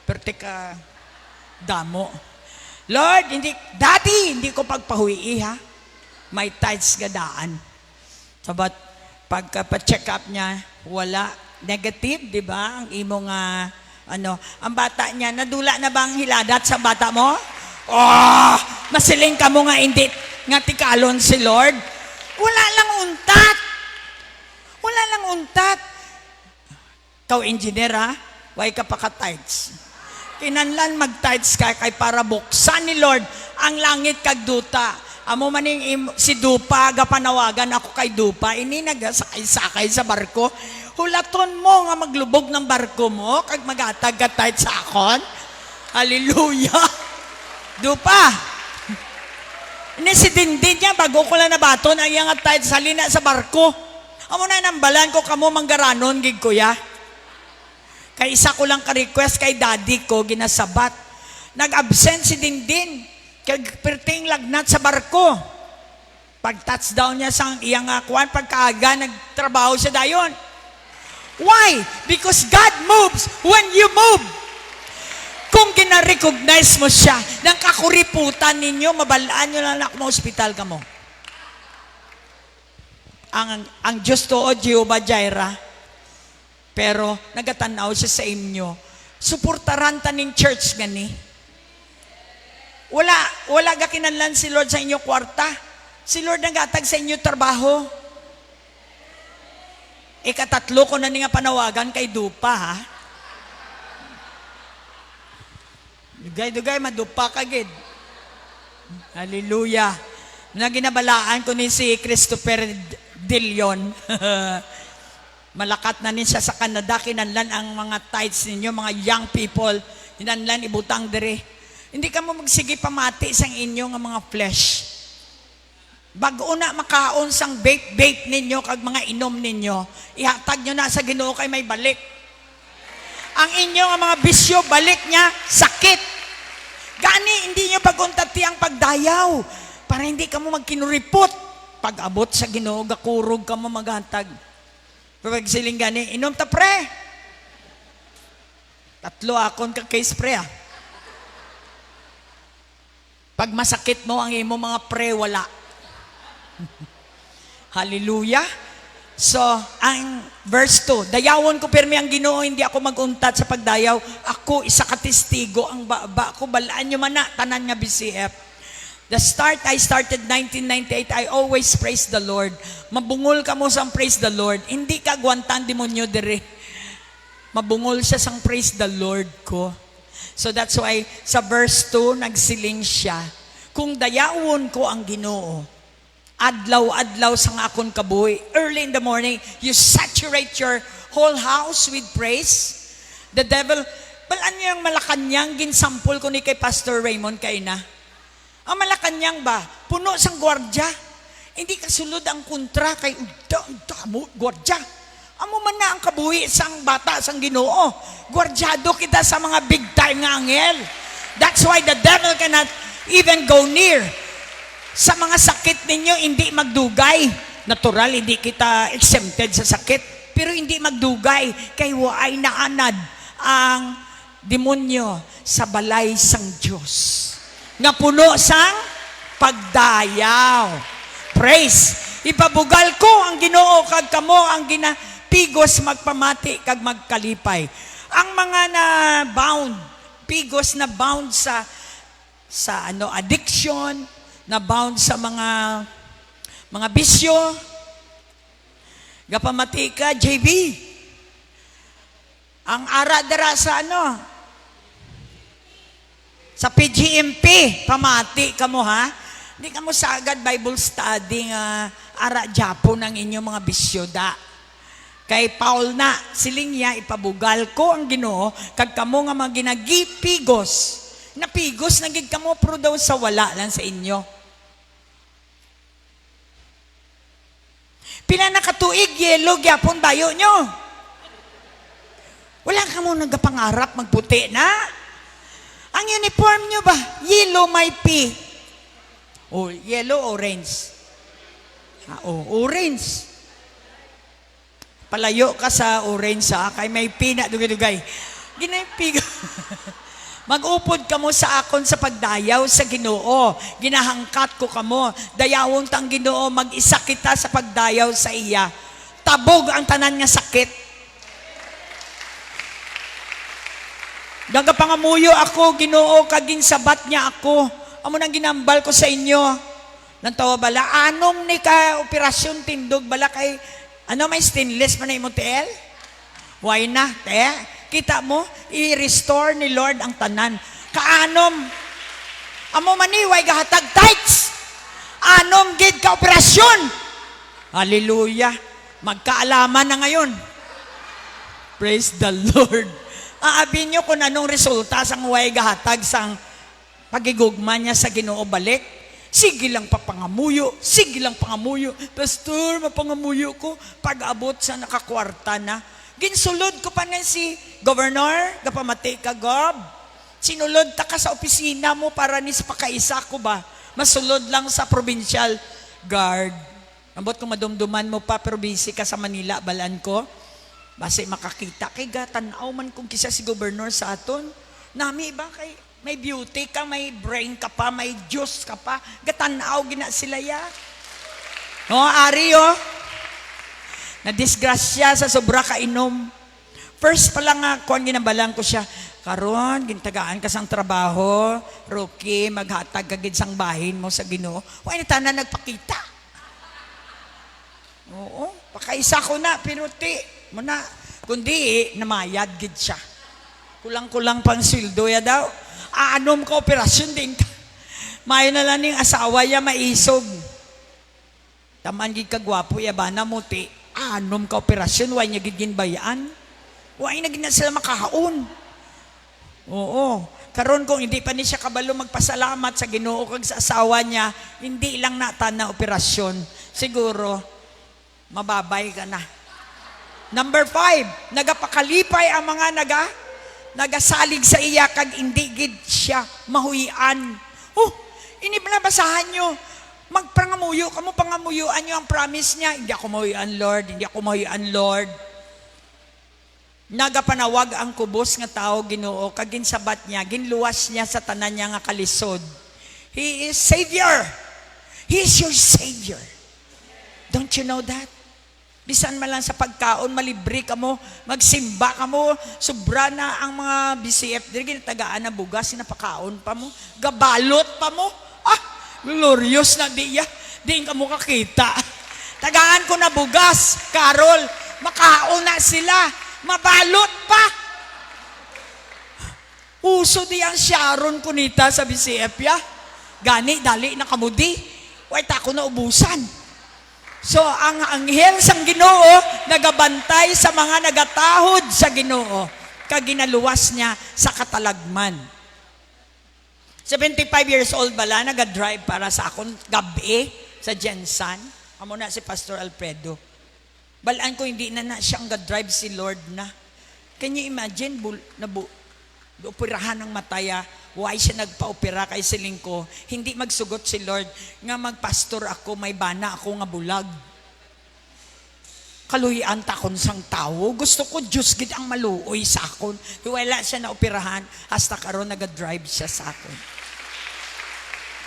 pertika damo. Lord, Daddy, hindi ko pagpahuwi ha. May tights gadaan. Sabat, pagka-check up niya, wala. Negative, di ba? Ang imong, ang bata niya, nadula na bang hiladat sa bata mo? Oh, masiling ka mo nga hindi, nga tikalon si Lord. Wala lang untat. Wala lang untat. Kau engineer ha? Why ka pa ka-tights? Kinanlan mag-tights ka kay para buksan ni Lord ang langit kag duta. Amo maning si Dupa gapanawagan ako kay Dupa ini nagasakay-sakay sa barko. Hulaton mo nga maglubog ng barko mo kag magatag ka tights sa akon. Hallelujah. Dupa. Ini si Dindin niya bago ko lang nabaton ang iyang tights halina sa barko. Amo na nambalan ko kamo manggaranon gig kuya. Kay isa ko lang ka-request kay daddy ko, ginasabat. Nag-absent si Dindin. Kay perting lagnat sa barko. Pag-touchdown niya sa iyang akuan, pagkaaga, nagtrabaho siya dayon. Why? Because God moves when you move. Kung gina-recognize mo siya, ng kakuriputan ninyo, mabalaan nyo lang na ma-hospital ka mo. Ang Diyos to, o Jehovah Jireh, pero nagatanaw siya sa inyo. Suportaran taning church gani. Wala ga kinanlan si Lord sa inyo kwarta. Si Lord nagatag sa inyo trabaho. Ikatatlo ko na nga panawagan kay Dupa ha. Dugay madupa ka gid. Hallelujah. Na ginabalaan ko ni si Christopher Dillon. Malakat na niya sa Canada, kinanlan ang mga tithes ninyo, mga young people, kinanlan ibutang dire. Hindi ka mo magsige pamati sang inyo nga mga flesh. Bago na makaon sang vape ninyo, kag mga inom ninyo, ihatag nyo na sa Ginoo kay may balik. Ang inyo nga mga bisyo, balik niya, sakit. Gani, hindi nyo paguntati ang pagdayaw, para hindi ka mo magkinuripot. Pag abot sa Ginoo, gakurog ka mo maghatag. Pag siling gani, inom ta pre. Tatlo akon ka case pre ah. Pag masakit mo ang imo mga pre, wala. Hallelujah. So, ang verse 2, dayawon ko pirmi ang Ginoo, hindi ako maguntat sa pagdayaw. Ako isa ka testigo, ang baba ko balaan nyo man na, tanan nga BCF. I started 1998, I always praise the Lord. Mabungol ka mo sang praise the Lord. Hindi ka gwantan demonyo dire. Mabungol siya sang praise the Lord ko. So that's why sa verse 2, nagsiling siya. Kung dayawon ko ang Ginoo, adlaw-adlaw sang akon kabuhi. Early in the morning, you saturate your whole house with praise. The devil, balaan niyo ang Malacanang, ginsampol ko ni kay Pastor Raymond kay na. Ang Malacanang ba, puno sang gwardya. Hindi kasulod ang kontra kay mo gwardya. Amo man na ang kabuhi sang bata sang Ginoo. Gwardyado kita sa mga big time nga anghel. That's why the devil cannot even go near. Sa mga sakit ninyo, hindi magdugay. Natural, hindi kita exempted sa sakit. Pero hindi magdugay. Kay waay naanad ang demonyo sa balay sang Diyos. Nga puno sang pagdayaw. Praise. Ipabugal ko ang Ginoo kag kamo ang pigos magpamati kag magkalipay. Ang mga na bound, pigos na bound sa addiction, na bound sa mga bisyo. Gapamati ka, JB. Ang ara dara sa sa PGMP, pamati ka mo ha. Hindi ka mo sagad Bible study nga ara Japon ang inyong mga bisyo da. Kay Paul na, siling niya, ipabugal ko ang Ginoo, kag kamo nga mga ginagipigos. Napigos, nagig kamo, pero daw sa wala lang sa inyo. Pila na katuig, yelo, gyapon bayo nyo. Wala ka mo nagapangarap, magputi na. Ang uniform nyo ba? Yellow may P. O, yellow, orange. Orange. Palayo ka sa orange ha, kay may pina dugay-dugay. Ginaypigo. Mag-upod ka mo sa akon sa pagdayaw sa Ginoo. Ginahangkat ko kamo. Dayawon tang Ginoo, mag-isa kita sa pagdayaw sa iya. Tabog ang tanan nga sakit. Gagapangamuyo ako, Ginoo, kagin sabat niya ako. Amo nang ginambal ko sa inyo. Nang tawa bala, anong ni ka operasyon tindog bala kay may stainless pa na imotel? Why na? Kita mo, i-restore ni Lord ang tanan. Kaanom, amo maniway gahatag tights. Anom gid ka operasyon. Hallelujah. Magkaalaman na ngayon. Praise the Lord. Aabin nyo kung anong resulta sang way gahatag sang pagigugma niya sa Ginoo balik. Sige lang papangamuyo, sige lang pangamuyo. Pastor, mapangamuyo ko pag-abot sa nakakwarta na. Ginsulod ko pa nga si Governor, gapamati ka, Gob. Sinulod ta ka sa opisina mo para nis pakaisa ko ba? Masulod lang sa provincial guard. Ambot kung madumduman mo pa, pero busy ka sa Manila, balaan ko. Basi makakita kay gatanaw man kung kisa si Governor sa aton. Nami ba kay may beauty ka, may brain ka pa, may juice ka pa. Gatanaw gina sila ya. Ari na-disgrasya sa sobra kainom. First pa lang nga, kuhan ginabalang ko siya. Karon, gintagaan ka sang trabaho, Rocky, maghatag kagid sang bahin mo sa Ginoo. Huwag na tanan nagpakita. Oo, pakaisa ko na, pinuti mo na. Kundi, namayad gid siya. Kulang-kulang pang sweldo ya daw. Aanom ka operasyon din ka. Mayo na lang ning asawa ya maisog. Taman gid kagwapo ya ba na muti. Anom ka operasyon, way niya gid bayaan. Way na gid na sila makahaon. Oo. Karon kung hindi pa ni siya kabalo magpasalamat sa Ginoo kag sa asawa niya, hindi lang natan na operasyon. Siguro mababay ka na. Number 5, nagapakalipay ang mga nagasalig sa iya kag hindi gid siya mahuyian. Ini basahan nyo. Magpangamuyo, kamo pangamuyuan nyo ang promise niya. Hindi ako mahuyian, Lord. Hindi ako mahuyian, Lord. nagapanawag ang kubos nga tao Ginoo kag ginsabat niya, ginluwas niya sa tanan niya nga kalisod. He is Savior. He is your Savior. Don't you know that? Bisan man lang sa pagkaon, malibre ka mo, magsimba ka mo, sobra na ang mga BCF, dili ginatagaan na bugas, napakaon pa mo, gabalot pa mo. Glorious na diya. Di ka mo kakita. Tagaan ko na bugas, Carol, makaon na sila. Mabalot pa. Uso di ang Sharon kunita sa BCF ya. Gani, dali na kamudi. Wait ako na ubusan. So, ang anghel sang Ginoo nagabantay sa mga nagatahod sa Ginoo. Kag ginaluwas niya sa katalagman. 75 years old bala, naga-drive para sa akon gabi sa Jensan. Amo na si Pastor Alfredo. Balaan ko hindi na siya ang ga-drive, si Lord na. Can you imagine, operahan ng mataya, why siya nagpa-opera kay siling ko, hindi magsugot si Lord, nga magpastor ako, may bana ako nga bulag. Kaluyan takon sang tao, gusto ko Diyos gid ang maluoy sa akon. Wala siya na operahan, hasta karon naga-drive siya sa akon.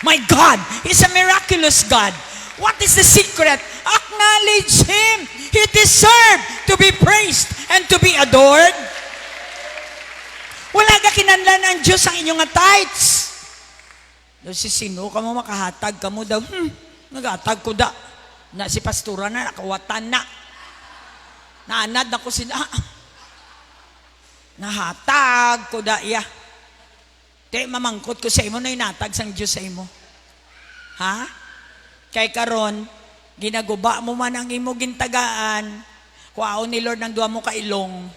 My God is a miraculous God. What is the secret? Acknowledge Him. He deserves to be praised and to be adored. Wala ka kinanlan ng Diyos ang inyong tithes. Daw si sino ka mo makahatag ka mo daw, naghatag ko da. Na si pastura na, nakawatan na. Naanad na ko sila. Nahatag ko da, iya. Di mamangkot ko sa imo na inatag sang Diyos sa imo. Ha? Kay karon, ginaguba mo man ang imo gintagaan, kuaon ni Lord ng duwa mo kailong.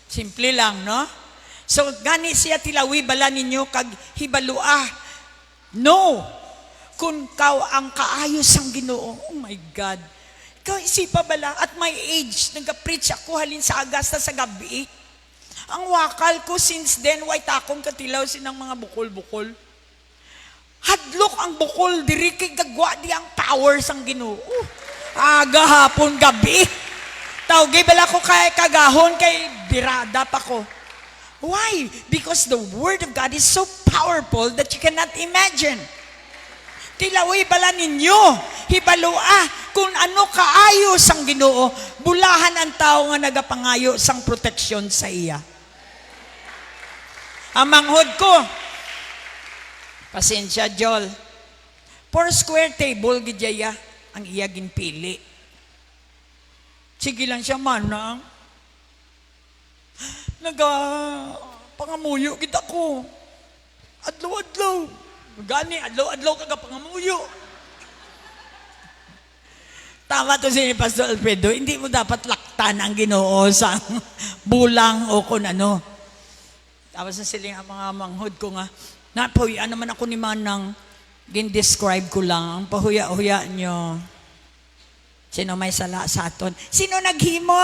Simple lang, no? So, gani siya tilawi bala ninyo kag hibalua. No! Kung kau ang kaayos ang Ginoo, oh my God. Ikaw isipa bala, at my age, nagka-preach ako halin sa Agasta sa gabi. Ang wakal ko since then, why takong katilaw sinang mga bukol-bukol. Hadlok ang bukol, diri kay gagwa di ang power sang Ginoo. Aga, hapon, gabi. Tawgi bala ko kay kagahon kay birada pa ko. Why? Because the Word of God is so powerful that you cannot imagine. Tilawi bala ninyo, hibalua, kung ano kaayos ang Ginoo, bulahan ang tao nga nagapangayo sang proteksyon sa iya. Ang manghod ko, pasensya, Jol. 4 square table, gidya ang iya ginpili. Sige lang siya manang. Pangamuyo kita ko. Adlaw-adlaw. Gani, adlaw-adlaw kaga pangamuyo. Tama to si Pastor Alfredo, hindi mo dapat laktan ang Ginoo sa bulang o kung ano. Tapos na siling ang mga manghod ko nga, napahuyan naman ako ni Manang, gin-describe ko lang, ang pahuya-huya nyo. Sino may sala sa aton? Sino naghimo?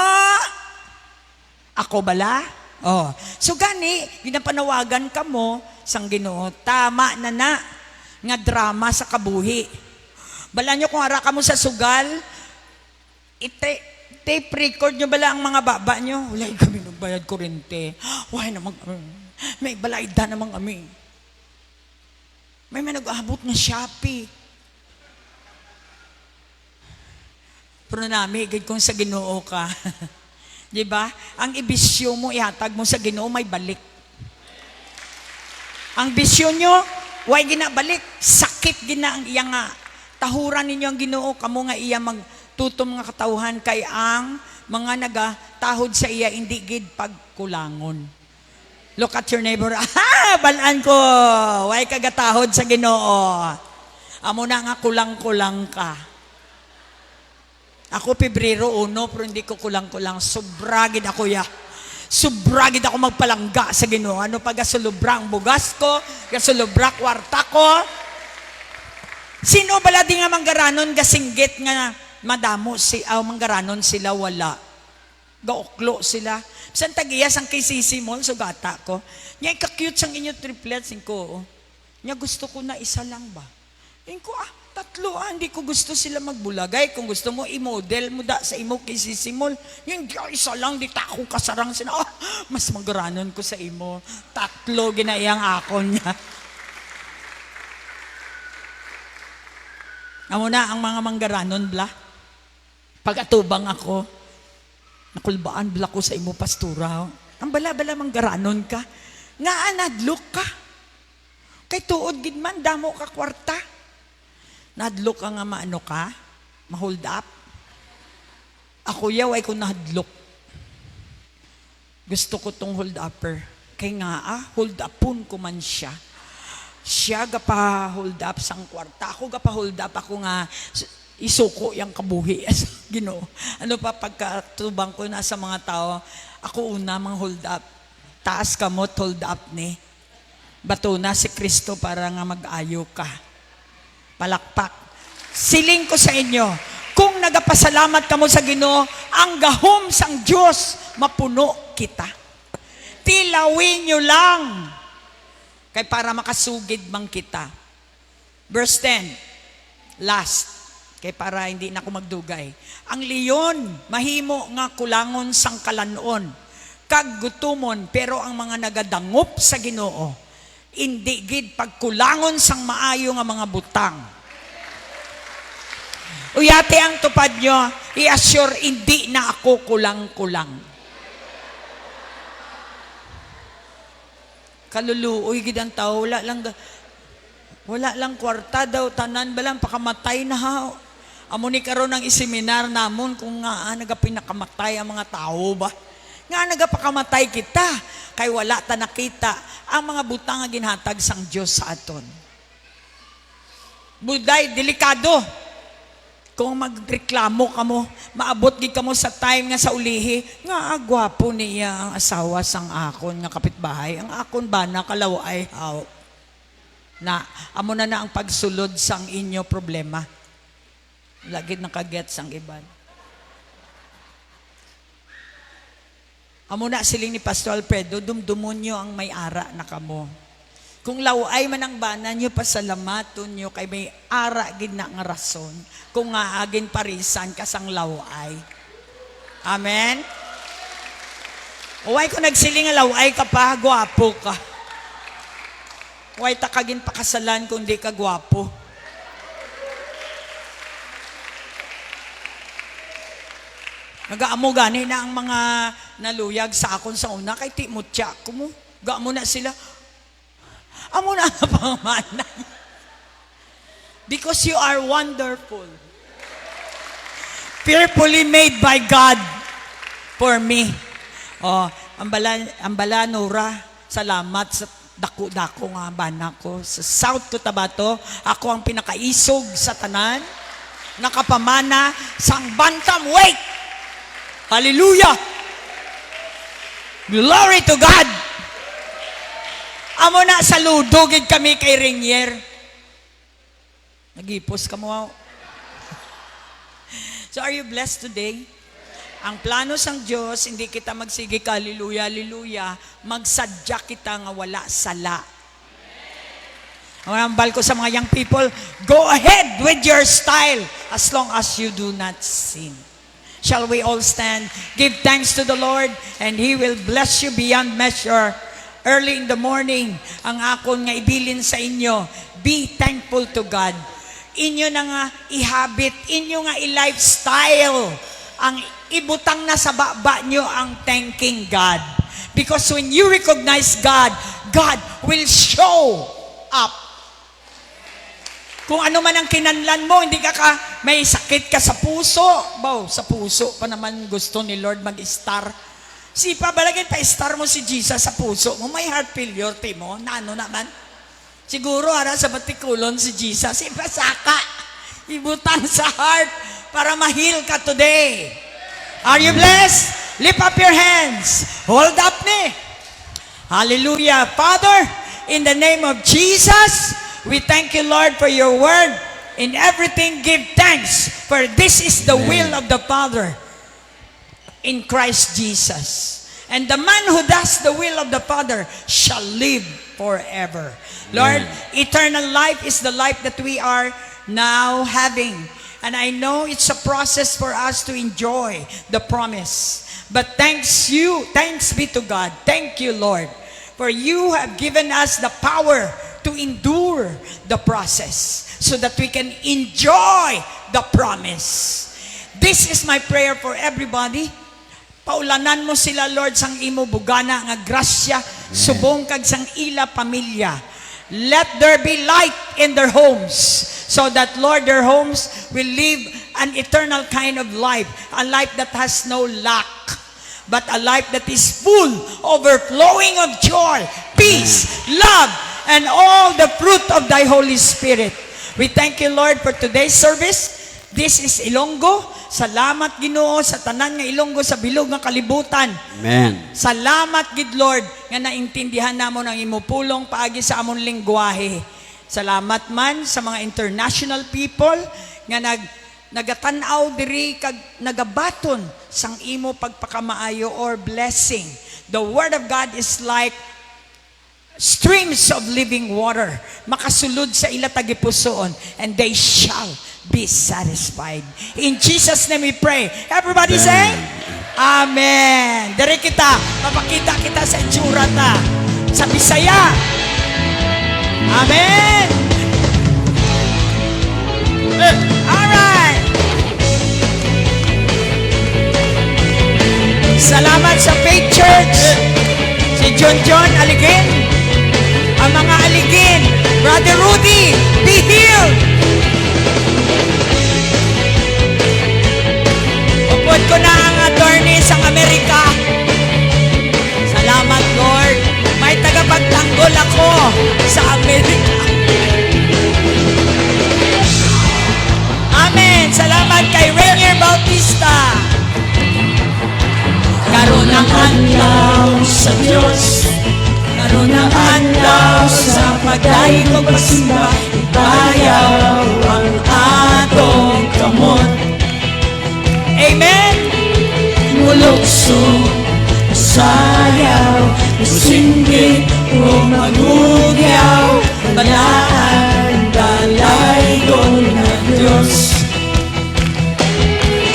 Ako bala? Oh. So gani, ginapanawagan ka mo sang Ginoo, tama na nga drama sa kabuhi. Bala nyo kung ara ka mo sa sugal, tape record nyo bala ang mga baba nyo. Wala kami nagbayad kurente. Why naman kami? May balayda naman kami. May nag-aabot na Shopee. Pero nami, kung sa Ginoo ka. Di ba? Ang ibisyo mo, ihatag mo sa Ginoo, may balik. Ang bisyo nyo, way ginabalik. Sakit gina ang iya nga. Tahuran ninyo ang Ginoo, kamo nga iya magtutom nga katauhan kay ang mga nagatahod sa iya, hindi gid pagkulangon. Look at your neighbor. Balaan ko. Way kagatahod sa Ginoo. Amo na nga kulang-kulang ka. Ako Pebrero 1, pero hindi ko kulang-kulang. Sobragid ako ya. Sobragid ako magpalangga sa Ginoo. Ano pa gasulubra ang bugas ko, gasulubra kwarta ko. Sino bala di nga manggaranon gasinggit nga madamo manggaranon sila wala. Gaoklo sila. San tagiyas ang KCC Mall, sugata ko. Nya ka-cute sang inyo triplets ko. Nya gusto ko na isa lang ba? Ko tatlo, hindi ko gusto sila magbulagay. Kung gusto mo, i-model mo da sa imo kisisimol. Yung isa lang, di tako kasarang sina. Mas magaranon ko sa imo. Tatlo, ginayang akon niya. Amo na ang mga manggaranon, bla. Pag-atubang ako, nakulbaan bla ko sa imo, pastura. Ang bala-bala manggaranon ka. Nga anadlok ka. Kay tuod gid man, damo ka kwarta. Nadlok ka nga maano ka? Ma-hold up? Ako yaw ay kung nahadlok. Gusto ko tong hold upper. Kay nga hold upon ko man siya. Siya gapa hold up sang kwarta. Ako gapa hold up. Ako nga isuko yung kabuhi. Ginoo. Ano pa pagkatubang ko na sa mga tao, ako una mang hold up. Taas kamot, hold up ni. Bato na si Kristo para nga mag-ayo ka. Palakpak. Siling ko sa inyo, kung nagapasalamat kamo sa Ginoo, ang gahom sang Diyos, mapuno kita. Tilawin nyo lang. Kay para makasugid mang kita. Verse 10. Last. Kay para hindi na ako magdugay. Ang leon, mahimo nga kulangon sang kalanon. Kag gutumon, pero ang mga nagadangop sa Ginoo, hindi gid pagkulangon sang maayo nga mga butang. Uyate ang tupad nyo, i-assure hindi na ako kulang-kulang. Kaluluoy gid ang tao, wala lang kwarta daw, tanan balang pakamatay na ha. Amo ni karon ang iseminar namon kung nga nagapinakamatay ang mga tao ba? Nga nagapakamatay kita, kay wala ta nakita ang mga butang nga ginhatag sang Dios sa aton. Buday delikado. Kung magreklamo kamo, maabot gid kamo sa time nga sa ulihi, nga agwapo niya ang asawa sang akon nga kapitbahay. Ang akon ba na kalaway haw. Na amo na ang pagsulod sang inyo problema. Lagid nakaget sang iban. Amo na siling ni Pastor Alfredo, dumdumon nyo ang may ara na kamo. Kung laway man ang bana nyo, pasalamaton nyo kay may ara gid na nga rason. Kung nga agin parisan kasang laway. Amen? Uway ko nagsiling nga laway ka pa, gwapo ka. Uway takagin pakasalan kung di ka gwapo. Nagaamo gani na ang mga naluyag sa akon sa una kay Timotya ko mo. Gaamo na sila. Amo na pangamanay. Because you are wonderful. Fearfully made by God for me. Oh, ambala Nora, salamat sa dako-dako nga bana ko. Sa South Cotabato, ako ang pinakaisog sa tanan. Nakapamana sang bantamweight. Hallelujah! Glory to God! Amo na saludogid kami kay Rainier. Nagipos ka mo. So are you blessed today? Ang plano sang Diyos, hindi kita magsige ka, hallelujah, hallelujah, magsadya kita nga wala sala. Ang ambal ko sa mga young people, go ahead with your style as long as you do not sin. Shall we all stand? Give thanks to the Lord and He will bless you beyond measure. Early in the morning, ang akon nga ibilin sa inyo, be thankful to God. Inyo na nga ihabit, inyo nga i-lifestyle. Ang ibutang na sa baba nyo ang thanking God. Because when you recognize God, God will show up. Kung ano man ang kinanlan mo, hindi ka may sakit ka sa puso. Bow, sa puso pa naman gusto ni Lord mag-star. Sipa, balagin pa star mo si Jesus sa puso mo. May heart failure, mo. Nano naman. Siguro, sa batikulon si Jesus. Ipasaka. Ibutang sa heart para ma-heal ka today. Are you blessed? Lift up your hands. Hold up ni. Hallelujah. Father, in the name of Jesus, we thank you, Lord, for your word. In everything, give thanks, for this is the will of the Father in Christ Jesus. And the man who does the will of the Father shall live forever. Lord, eternal life is the life that we are now having. And I know it's a process for us to enjoy the promise. But thanks be to God. Thank you, Lord, for you have given us the power to endure the process so that we can enjoy the promise. This is my prayer for everybody. Paulanan mo sila, Lord, sang imo bugana nga grasya, subong kag sang ila pamilya. Let there be light in their homes so that, Lord, their homes will live an eternal kind of life, a life that has no lack, but a life that is full, overflowing of joy, peace, love, and all the fruit of thy Holy Spirit. We thank you, Lord, for today's service. This is Ilonggo. Salamat, Ginoo, sa tanan nga Ilonggo sa bilog nga kalibutan.
Amen.
Salamat, gid Lord, nga naintindihan namon ang imupulong paagi sa amon lengguwahe. Salamat man sa mga international people nga nagatanaw diri kag nagabaton sang imo pagpakamaayo or blessing. The word of God is like streams of living water, makasulod sa ila tagipusoon, and they shall be satisfied. In Jesus' name we pray. Everybody say, Amen. Dari kita, mapakita kita sa itsura ta, sa Bisaya. Amen. Alright. Salamat sa Faith Church, si John Aligin, ang mga Aligin, Brother Rudy, be healed. Upod ko na ang attorney sa Amerika. Salamat, Lord. May tagapagtanggol ako sa Amerika. Amen. Salamat kay Rainier Bautista. Karoon ng adlaw sa Diyos, karoon ng adlaw sa pagdaig o pagsimba, ibayaw ang atong kamot. Amen. Mulukso, sayaw, musinggit o magugyaw, balaan, dalaygon ng Diyos.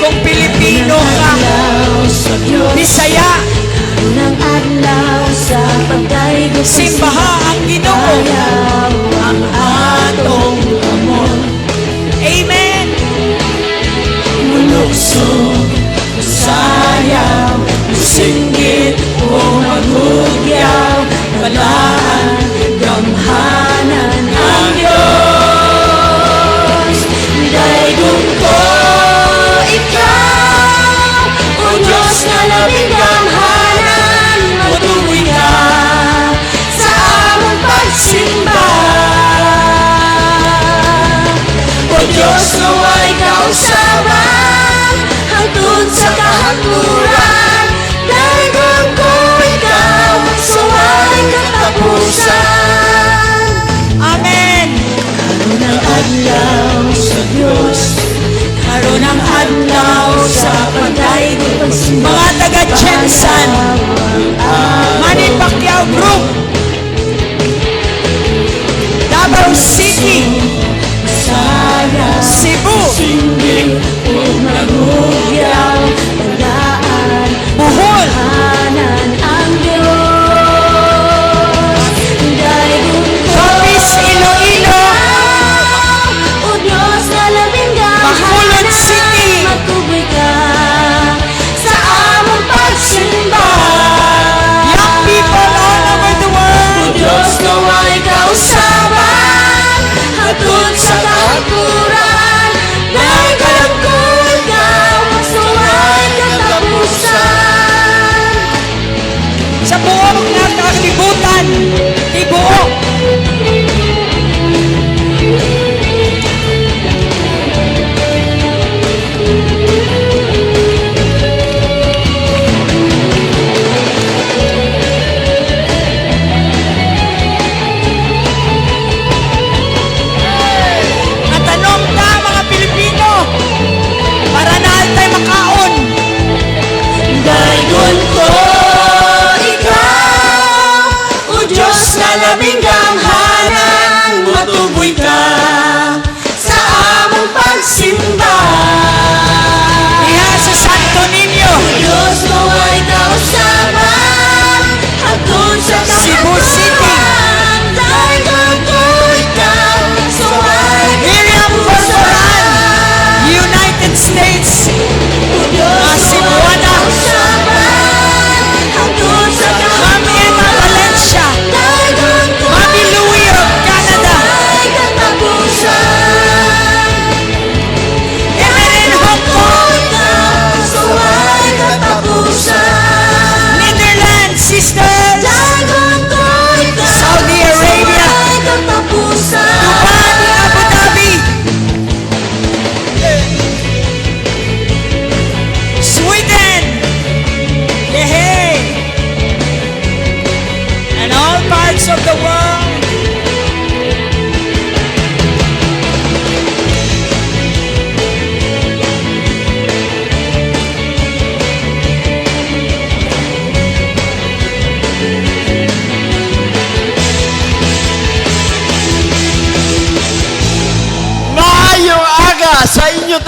Kung Pilipino ka, Bisaya,
Unang adlaw sa pagdaig o
simbaha ang Ginoo,
ang atong
amon. Amen.
Mulukso, sayaw, singgit o magugyaw, balaan, gamhanan ang Diyos. Daigong ko ikaw, o Diyos na labing gamhanan, matuloy ka sa among pagsimba. O Diyos na way kausaban, hangtod sa kahaturan, daigong ko ikaw, sa way katapusan.
Amen.
Karoon ng adlaw sa Diyos, karoon ng adlaw sa pagdaig o pagsimba.
Mga taga-Jensen, Manny Pacquiao Group, Davao City,
Sayaw,
Cebu,
singgit o magugyaw, balaan,
Bohol,
Hanan ang Diyos. Daigong ko
Capiz, Iloilo,
o Diyos na labing
Bacolod
gamhanan,
City,
matuloy ka sa among pagsimba.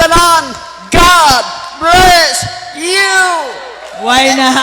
tanan. God bless you!
Why na?